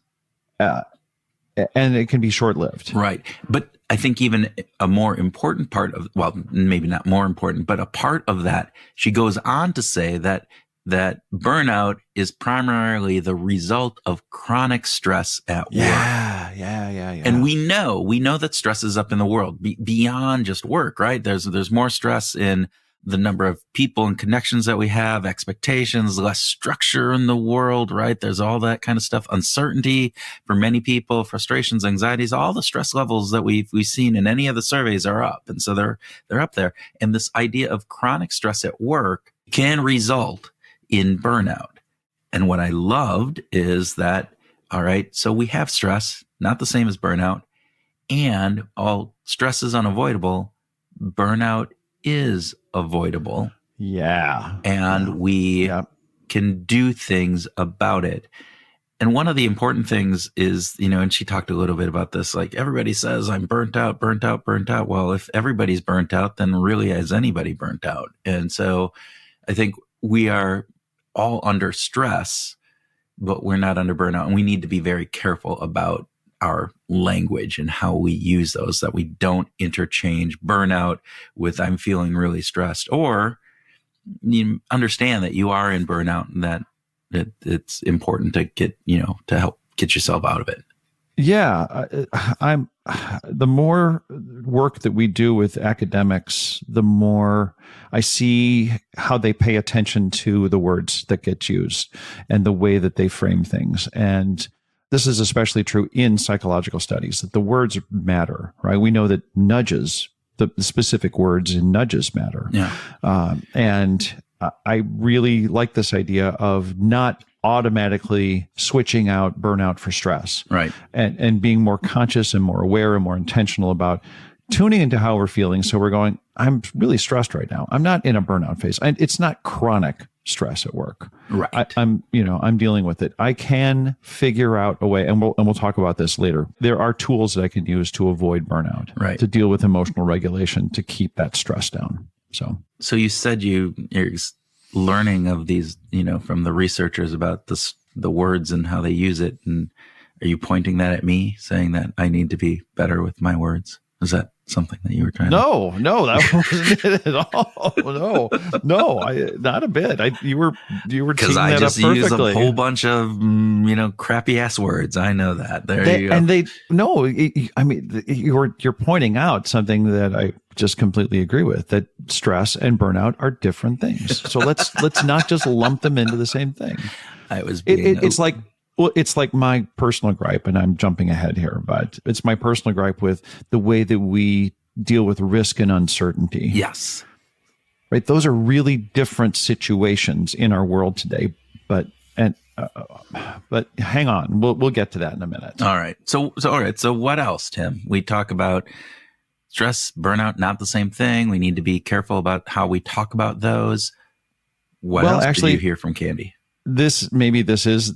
it can be short-lived. Right. But I think even a more important part of, well, maybe not more important, but a part of that, she goes on to say that burnout is primarily the result of chronic stress at work. Yeah. And we know that stress is up in the world beyond just work, right? There's more stress in the number of people and connections that we have, expectations, less structure in the world, right? There's all that kind of stuff. Uncertainty for many people, frustrations, anxieties, all the stress levels that we've seen in any of the surveys are up. And so they're up there. And this idea of chronic stress at work can result in burnout. And what I loved is that, all right, so we have stress, not the same as burnout, and all stress is unavoidable. Burnout is avoidable. Yeah. And we can do things about it. And one of the important things is, and she talked a little bit about this, like everybody says, I'm burnt out, burnt out, burnt out. Well, if everybody's burnt out, then really is anybody burnt out? And so I think we are all under stress, but we're not under burnout. And we need to be very careful about our language and how we use those, that we don't interchange burnout with I'm feeling really stressed, or you understand that you are in burnout and that it's important to get, to help get yourself out of it. Yeah. I'm the more work that we do with academics, the more I see how they pay attention to the words that get used and the way that they frame things. And this is especially true in psychological studies, that the words matter, right? We know that nudges, the specific words in nudges matter. Yeah. And I really like this idea of not automatically switching out burnout for stress. Right. And being more conscious and more aware and more intentional about tuning into how we're feeling. So we're going, I'm really stressed right now. I'm not in a burnout phase. It's not chronic stress at work. Right. I'm dealing with it. I can figure out a way, and we'll talk about this later. There are tools that I can use to avoid burnout, right, to deal with emotional regulation, to keep that stress down. So you said you're learning of these, from the researchers about the words and how they use it. And are you pointing that at me, saying that I need to be better with my words? Is that something that you were trying No, that wasn't it at all. No, not a bit. You were because I just use a whole bunch of crappy ass words. I know that. You go. And you're pointing out something that I just completely agree with, that stress and burnout are different things. So let's not just lump them into the same thing. It's like my personal gripe, and I'm jumping ahead here, but it's my personal gripe with the way that we deal with risk and uncertainty. Yes. Right. Those are really different situations in our world today, but hang on, we'll get to that in a minute. All right. So what else, Tim? We talk about stress, burnout, not the same thing. We need to be careful about how we talk about those. What else did you hear from Kandi? This is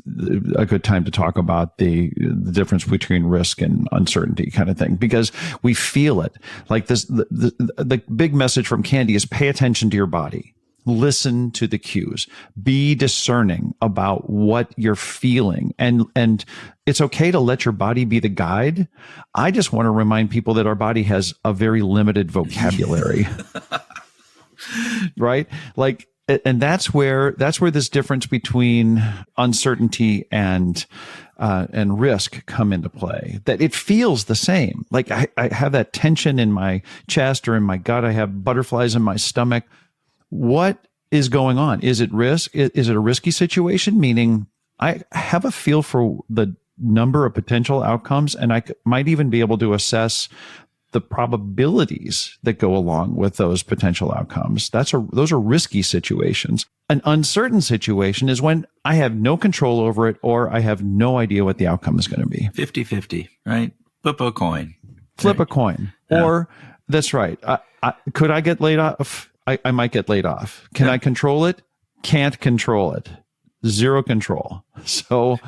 a good time to talk about the difference between risk and uncertainty kind of thing, because we feel it. Like this, the big message from Kandi is pay attention to your body. Listen to the cues. Be discerning about what you're feeling. And it's okay to let your body be the guide. I just want to remind people that our body has a very limited vocabulary. Right? And that's where this difference between uncertainty and risk come into play. That it feels the same. Like I have that tension in my chest or in my gut. I have butterflies in my stomach. What is going on? Is it risk? Is it a risky situation? Meaning I have a feel for the number of potential outcomes, and I might even be able to assess the probabilities that go along with those potential outcomes. Those are risky situations. An uncertain situation is when I have no control over it, or I have no idea what the outcome is going to be. 50-50, right? Flip a coin. Flip a coin. Yeah. Or that's right. Could I get laid off? I might get laid off. Can I control it? Can't control it. Zero control. So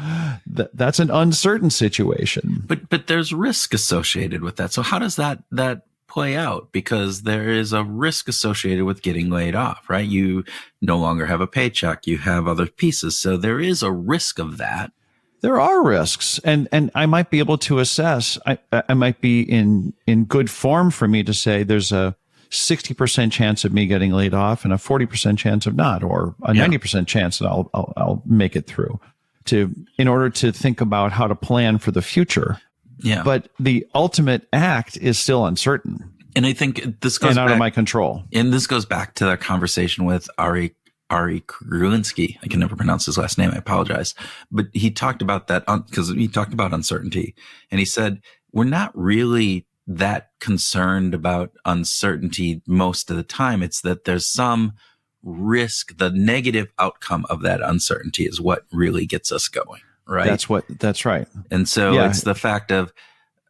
that's an uncertain situation. But there's risk associated with that. So how does that play out? Because there is a risk associated with getting laid off, right? You no longer have a paycheck. You have other pieces. So there is a risk of that. There are risks, and I might be able to assess. I might be in good form for me to say there's a 60% chance of me getting laid off and a 40% chance of not, or a 90% chance that I'll make it through, in order to think about how to plan for the future. Yeah. But the ultimate act is still uncertain. And I think this goes out of my control. And this goes back to that conversation with Ari Krulinski. I can never pronounce his last name. I apologize. But he talked about that because he talked about uncertainty, and he said, we're not really that concerned about uncertainty most of the time. It's that there's some risk. The negative outcome of that uncertainty is what really gets us going, right? That's right. And so it's the fact of,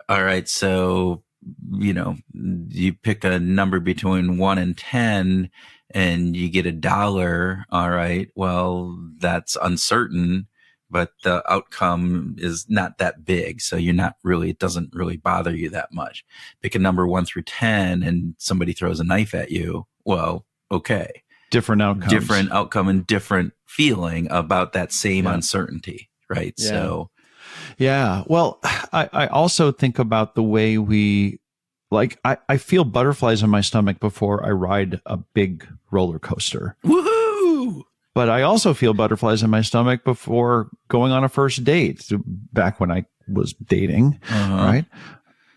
all right, so, you pick a number between 1 and 10 and you get $1. All right. Well, that's uncertain, but the outcome is not that big. So it doesn't really bother you that much. Pick a number 1 through 10 and somebody throws a knife at you. Well, okay. Different outcomes. Different outcome and different feeling about that same uncertainty, right? Yeah. So, yeah. Well, I also think about the way I feel butterflies in my stomach before I ride a big roller coaster. Woohoo! But I also feel butterflies in my stomach before going on a first date, back when I was dating, right?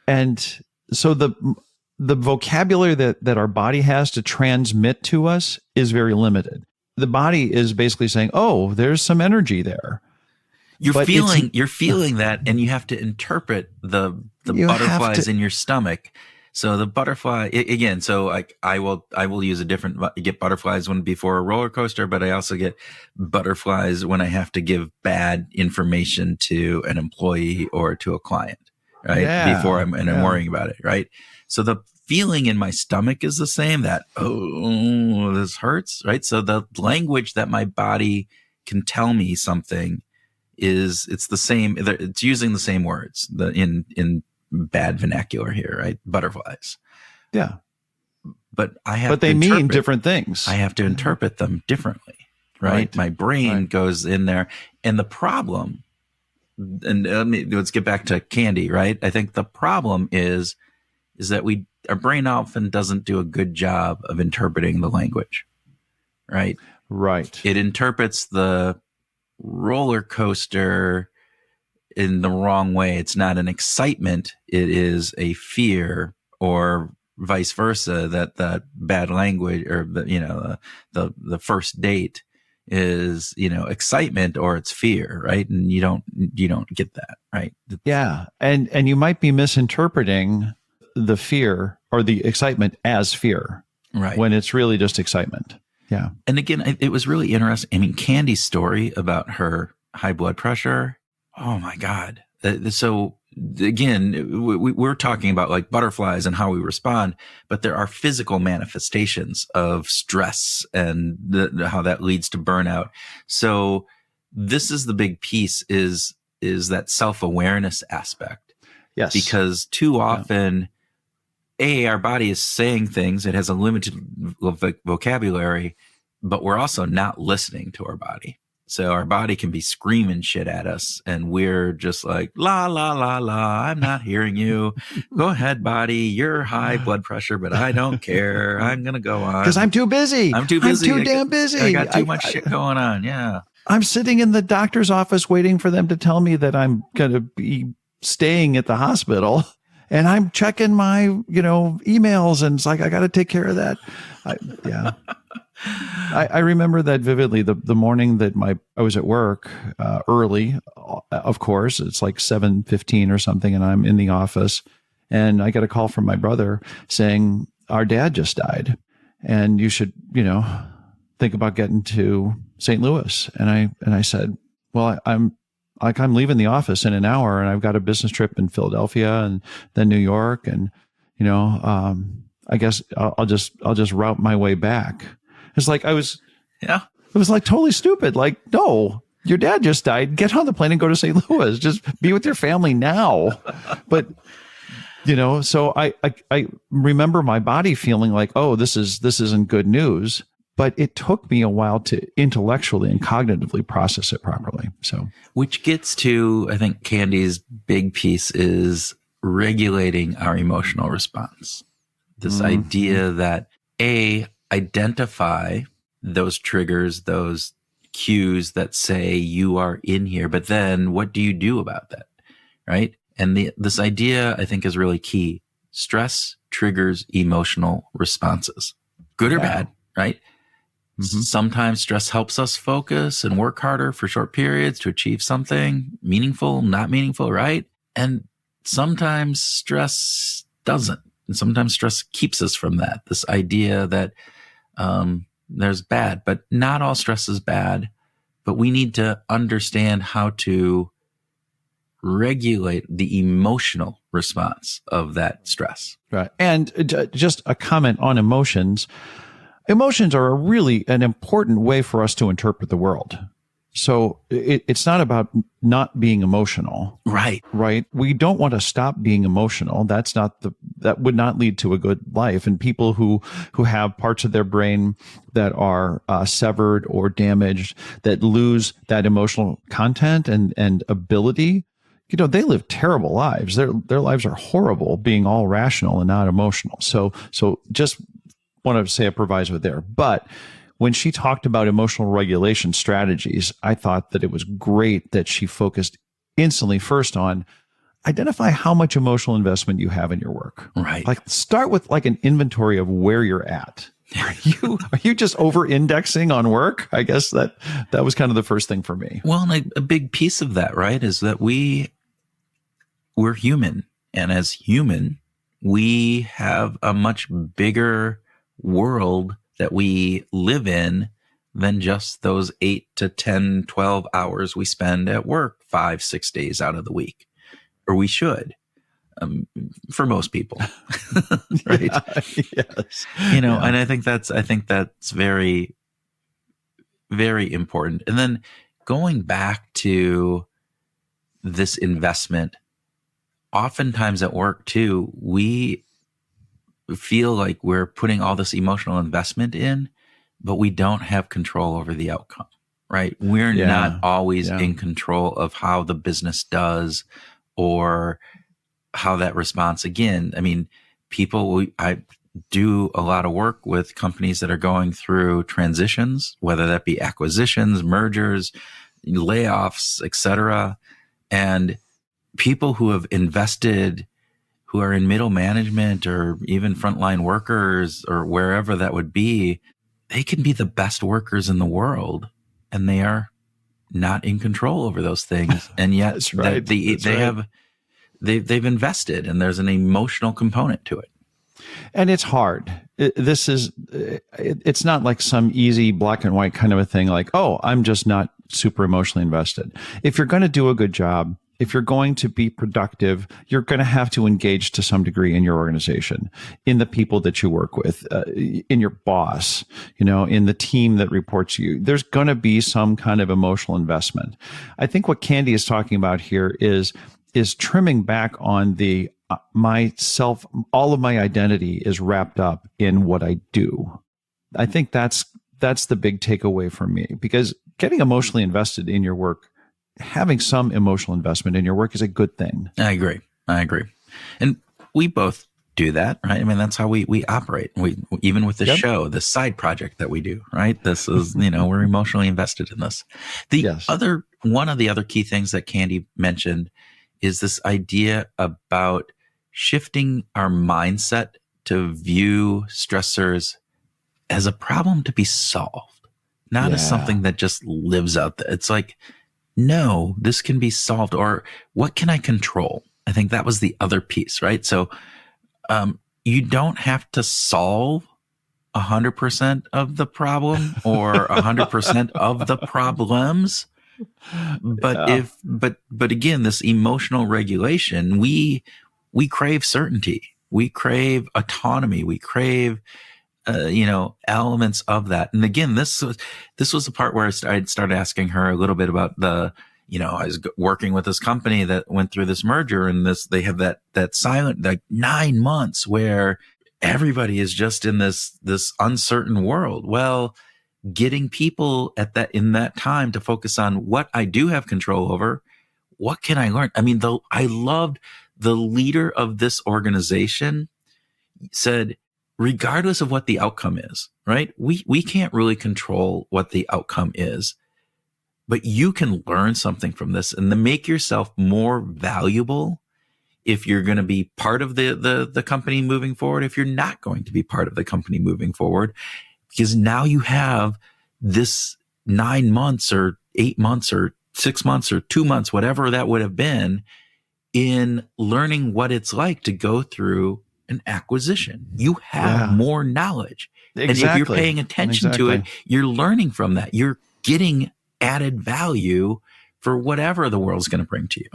And so the vocabulary that our body has to transmit to us is very limited. The body is basically saying, "Oh, there's some energy there." You're feeling that, and you have to interpret the butterflies in your stomach. So the butterfly again. So I will use get butterflies before a roller coaster, but I also get butterflies when I have to give bad information to an employee or to a client, right? Yeah, I'm worrying about it, right? So the feeling in my stomach is the same. That this hurts, right? So the language that my body can tell me something it's the same. It's using the same words in bad vernacular here, right? Butterflies. Yeah. But they mean different things. I have to interpret them differently, right? My brain goes in there. And the problem, and let's get back to Kandi, right? I think the problem is that our brain often doesn't do a good job of interpreting the language, right? Right. It interprets the roller coaster in the wrong way. It's not an excitement. It is a fear, or vice versa, that the bad language or the first date is, excitement, or it's fear, right? And you don't get that, right? Yeah. And you might be misinterpreting the fear or the excitement as fear, right? When it's really just excitement. Yeah. And again, it was really interesting. I mean, Kandi's story about her high blood pressure. Oh my God. So again, we're talking about like butterflies and how we respond, but there are physical manifestations of stress and how that leads to burnout. So this is the big piece is that self-awareness aspect. Yes. Because too often, our body is saying things. It has a limited vocabulary, but we're also not listening to our body. So our body can be screaming shit at us, and we're just like, la, la, la, la, I'm not hearing you. Go ahead, body. You're high blood pressure, but I don't care. I'm going to go on. Because I'm too busy. I'm too damn busy. I got too much shit going on. Yeah. I'm sitting in the doctor's office waiting for them to tell me that I'm going to be staying at the hospital. And I'm checking my, emails, and it's like, I got to take care of that. I remember that vividly. The morning that I was at work early, of course, it's like 7:15 or something, and I'm in the office, and I got a call from my brother saying, our dad just died, and you should, think about getting to St. Louis. And I said, well, I'm leaving the office in an hour, and I've got a business trip in Philadelphia and then New York. And, I guess I'll just route my way back. It's like, it was like totally stupid. Like, no, your dad just died. Get on the plane and go to St. Louis. Just be with your family now. But, so I remember my body feeling like, oh, this isn't good news. But it took me a while to intellectually and cognitively process it properly. So, which gets to, I think, Kandi's big piece is regulating our emotional response. This idea that identify those triggers, those cues that say you are in here, but then what do you do about that, right? And this idea, I think, is really key. Stress triggers emotional responses, good or bad, right? Mm-hmm. Sometimes stress helps us focus and work harder for short periods to achieve something meaningful, not meaningful, right? And sometimes stress doesn't. And sometimes stress keeps us from that. This idea that there's bad, but not all stress is bad. But we need to understand how to regulate the emotional response of that stress. Right. And just a comment on emotions. Emotions are really an important way for us to interpret the world. So it's not about not being emotional. Right. Right. We don't want to stop being emotional. That would not lead to a good life. And people who have parts of their brain that are severed or damaged, that lose that emotional content and ability, they live terrible lives. Their lives are horrible being all rational and not emotional. So just want to say a proviso there. But when she talked about emotional regulation strategies, I thought that it was great that she focused instantly first on identify how much emotional investment you have in your work. Right. Like start with like an inventory of where you're at. Are you just over indexing on work? I guess that was kind of the first thing for me. Well, and a big piece of that, right, is that we're human. And as human, we have a much bigger world that we live in than just those 8 to 10, 12 hours we spend at work 5-6 days out of the week, or we should, for most people, right? Yes. And I think that's very, very important. And then going back to this investment, oftentimes at work too, we feel like we're putting all this emotional investment in, but we don't have control over the outcome, right? We're not always in control of how the business does or how that responds. Again, I mean, I do a lot of work with companies that are going through transitions, whether that be acquisitions, mergers, layoffs, etc. And people who have invested, who are in middle management or even frontline workers or wherever that would be, they can be the best workers in the world and they are not in control over those things. And yet That's right. they've invested and there's an emotional component to it. And it's hard. It's not like some easy black and white kind of a thing like, oh, I'm just not super emotionally invested. If you're going to do a good job, if you're going to be productive, you're going to have to engage to some degree in your organization, in the people that you work with, in your boss, in the team that reports you. There's going to be some kind of emotional investment. I think what Kandi is talking about here is trimming back on the myself. All of my identity is wrapped up in what I do. I think that's the big takeaway for me, because getting emotionally invested in your work, having some emotional investment in your work is a good thing. I agree. And we both do that, right? I mean, that's how we operate. Even with the show, the side project that we do, right? This is, we're emotionally invested in this. One of the other key things that Kandi mentioned is this idea about shifting our mindset to view stressors as a problem to be solved, not as something that just lives out there. It's like, no, this can be solved, or what can I control? I think that was the other piece, right? So you don't have to solve 100% of the problem or 100% of the problems. But but again, this emotional regulation, we crave certainty, we crave autonomy, we crave elements of that. And again, this was the part where I started asking her a little bit about I was working with this company that went through this merger, and they have that silent, like 9 months where everybody is just in this uncertain world. Well, getting people in that time to focus on what I do have control over, what can I learn? I mean, I loved the leader of this organization said, regardless of what the outcome is, right? We can't really control what the outcome is, but you can learn something from this and to make yourself more valuable if you're going to be part of the company moving forward, if you're not going to be part of the company moving forward, because now you have this 9 months or 8 months or 6 months or 2 months, whatever that would have been, in learning what it's like to go through an acquisition. You have more knowledge. Exactly. And if you're paying attention to it, you're learning from that. You're getting added value for whatever the world's going to bring to you.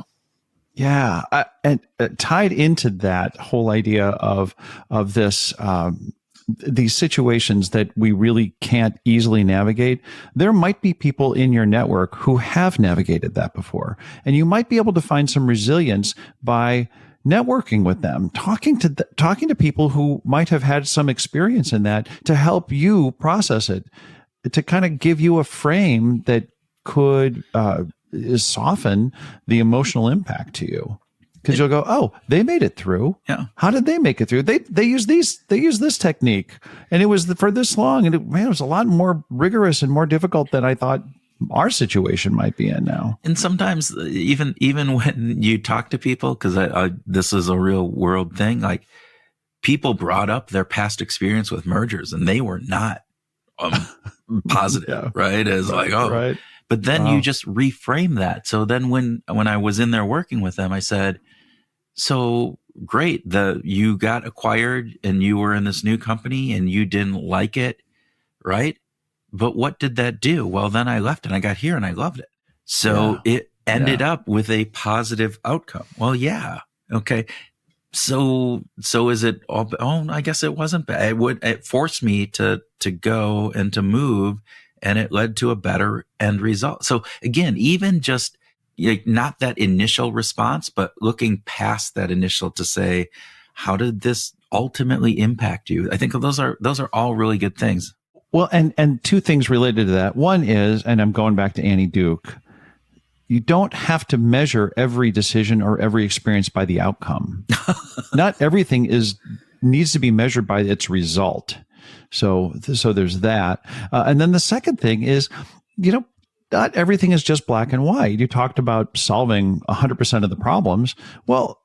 Yeah. And tied into that whole idea of this these situations that we really can't easily navigate, there might be people in your network who have navigated that before. And you might be able to find some resilience by networking with them, talking to people who might have had some experience in that to help you process it, to kind of give you a frame that could soften the emotional impact to you. Because you'll go, oh, they made it through. Yeah. How did they make it through? They use this technique, and it was for this long, and it was a lot more rigorous and more difficult than I thought our situation might be in now. And sometimes even when you talk to people, because this is a real world thing, like people brought up their past experience with mergers, and they were not positive, Yeah. right? As like, oh, right. But then you just reframe that. So then when I was in there working with them, I said, so great, you got acquired and you were in this new company and you didn't like it, right? But what did that do? Well, then I left and I got here and I loved it. So it ended up with a positive outcome. Well, yeah. Okay. So is it all? Oh, I guess it wasn't bad. It forced me to go and to move, and it led to a better end result. So again, even just not that initial response, but looking past that initial to say, how did this ultimately impact you? I think those are all really good things. Well, and two things related to that. One is, and I'm going back to Annie Duke, you don't have to measure every decision or every experience by the outcome. Not everything needs to be measured by its result. So there's that. And then the second thing is, not everything is just black and white. You talked about solving 100% of the problems. Well,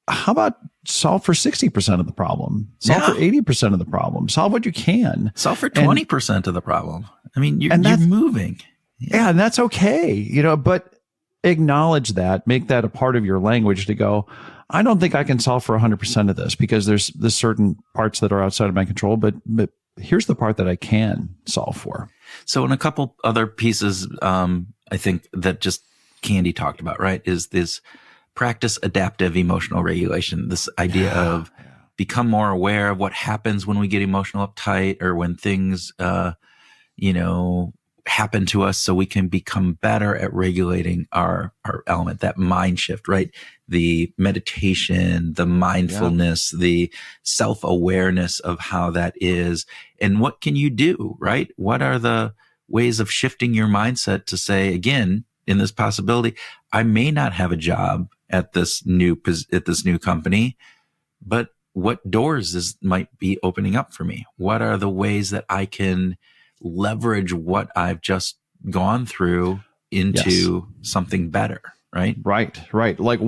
how about solve for 60% of the problem? Solve for 80% of the problem. Solve what you can. Solve for 20% of the problem. I mean, you're moving. Yeah, and that's okay. But acknowledge that, make that a part of your language to go, I don't think I can solve for 100% of this because there's certain parts that are outside of my control, but here's the part that I can solve for. So in a couple other pieces, I think that just Kandi talked about, right, is this practice adaptive emotional regulation, this idea of become more aware of what happens when we get emotional uptight or when things, happen to us, so we can become better at regulating our element, that mind shift, right? The meditation, the mindfulness, the self-awareness of how that is. And what can you do, right? What are the ways of shifting your mindset to say, again, in this possibility, I may not have a job at this new company, but what doors might be opening up for me? What are the ways that I can leverage what I've just gone through into something better, right? Right. Like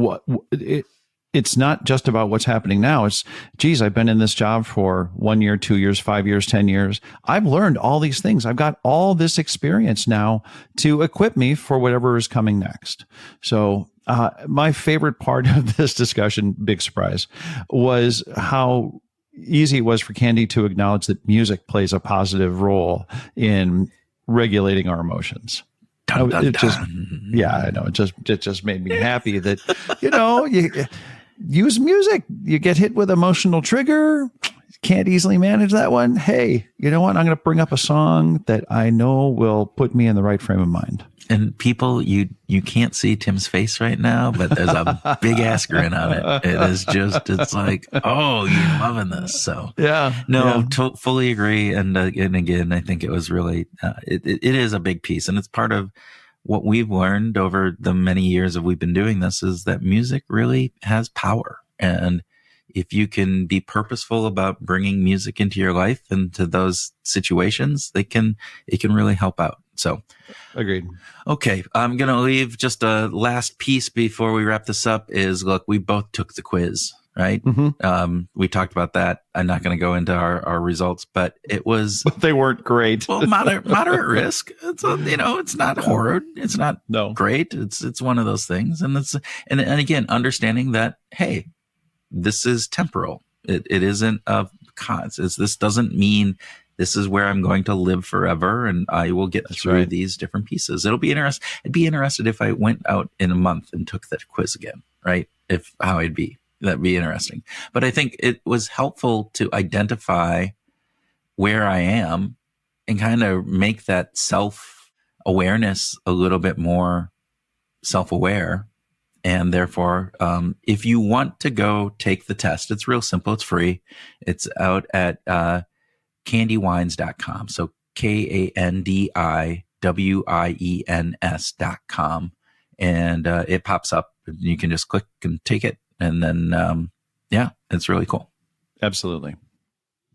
it's not just about what's happening now. It's, geez, I've been in this job for 1 year, 2 years, 5 years, 10 years. I've learned all these things. I've got all this experience now to equip me for whatever is coming next. So my favorite part of this discussion, big surprise, was how easy it was for Kandi to acknowledge that music plays a positive role in regulating our emotions. Dun, dun, Just, I know. It just made me happy that, you use music. You get hit with emotional trigger. Can't easily manage that one. Hey, you know what? I'm going to bring up a song that I know will put me in the right frame of mind. And people, you can't see Tim's face right now, but there's a big ass grin on it. It is just, it's like, oh, you're loving this. So fully agree. And again, I think it was really, it is a big piece, and it's part of what we've learned over the many years that we've been doing this, is that music really has power. And if you can be purposeful about bringing music into your life and to those situations, it can really help out. So agreed. Okay. I'm going to leave just a last piece before we wrap this up is, look, we both took the quiz, right? Mm-hmm. We talked about that. I'm not going to go into our results, but it was, they weren't great. Well, moderate risk. It's it's not horror. It's not great. It's one of those things. And and again, understanding that, hey, this is temporal. It isn't a cause. This doesn't mean this is where I'm going to live forever, and I will get through these different pieces. It'll be interesting. I'd be interested if I went out in a month and took that quiz again, right? How I'd be. That'd be interesting. But I think it was helpful to identify where I am and kind of make that self-awareness a little bit more self-aware. And therefore, if you want to go take the test, it's real simple. It's free. It's out at kandiwiens.com. So KandiWiens.com. And it pops up. You can just click and take it. And then, it's really cool. Absolutely.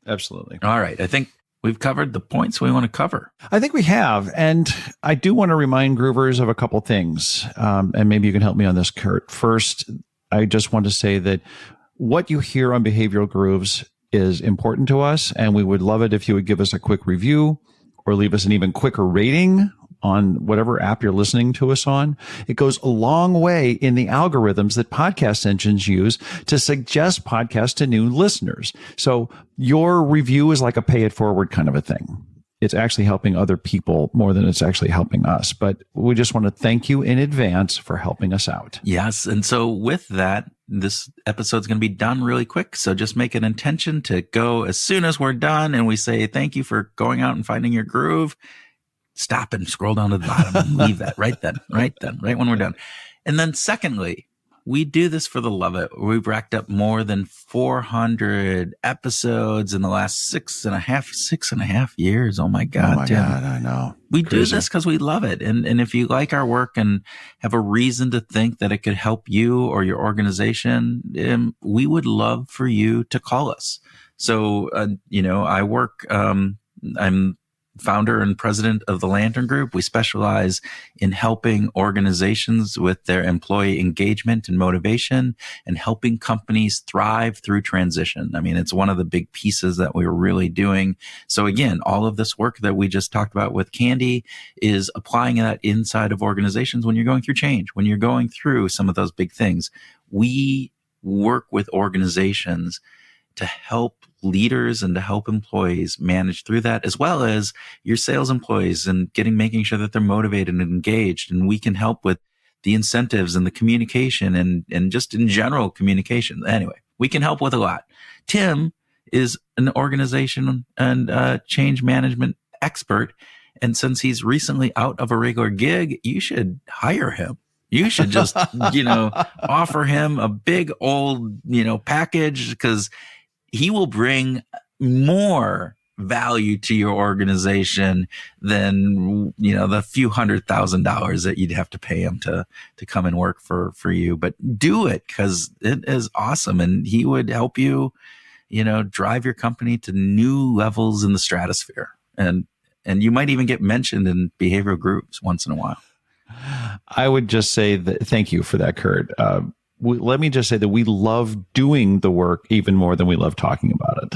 Absolutely. All right. I think we've covered the points we want to cover. I think we have. And I do want to remind Groovers of a couple things. And maybe you can help me on this, Kurt. First, I just want to say that what you hear on Behavioral Grooves is important to us. And we would love it if you would give us a quick review or leave us an even quicker rating on whatever app you're listening to us on. It goes a long way in the algorithms that podcast engines use to suggest podcasts to new listeners. So your review is like a pay it forward kind of a thing. It's actually helping other people more than it's actually helping us. But we just want to thank you in advance for helping us out. Yes. And so with that, this episode's going to be done really quick. So just make an intention to go as soon as we're done and we say thank you for going out and finding your groove. Stop and scroll down to the bottom and leave that right when we're done. And then secondly, we do this for the love of it. We've racked up more than 400 episodes in the last six and a half years. Oh my God, Tim. I know. We do this because we love it. And if you like our work and have a reason to think that it could help you or your organization, we would love for you to call us. So, I work, I'm founder and president of the Lantern Group. We specialize in helping organizations with their employee engagement and motivation and helping companies thrive through transition. I mean, it's one of the big pieces that we're really doing. So again, all of this work that we just talked about with Kandi is applying that inside of organizations when you're going through change, when you're going through some of those big things. We work with organizations to help leaders and to help employees manage through that, as well as your sales employees and making sure that they're motivated and engaged. And we can help with the incentives and the communication and just in general communication. Anyway, we can help with a lot. Tim is an organization and change management expert. And since he's recently out of a regular gig, you should hire him. You should just, offer him a big old, package, because he will bring more value to your organization than, the few $100,000 that you'd have to pay him to come and work for you. But do it because it is awesome. And he would help you, drive your company to new levels in the stratosphere. And you might even get mentioned in behavioral groups once in a while. I would just say that thank you for that, Kurt. Let me just say that we love doing the work even more than we love talking about it.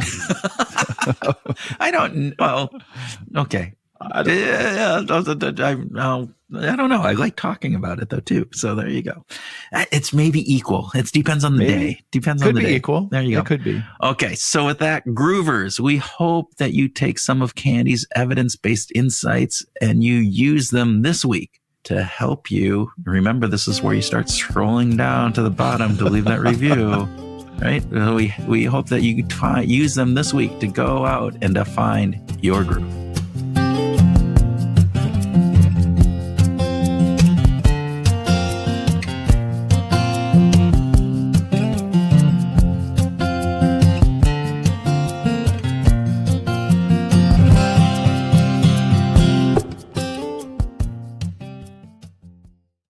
Okay. I don't know. I like talking about it though too. So there you go. It's maybe equal. It depends on the day. Depends on the day. Could be equal. There you go. It could be. Okay. So with that, Groovers, we hope that you take some of Kandi's evidence-based insights and you use them this week to help you. Remember, this is where you start scrolling down to the bottom to leave that review, right? We hope that you use them this week to go out and to find your groove.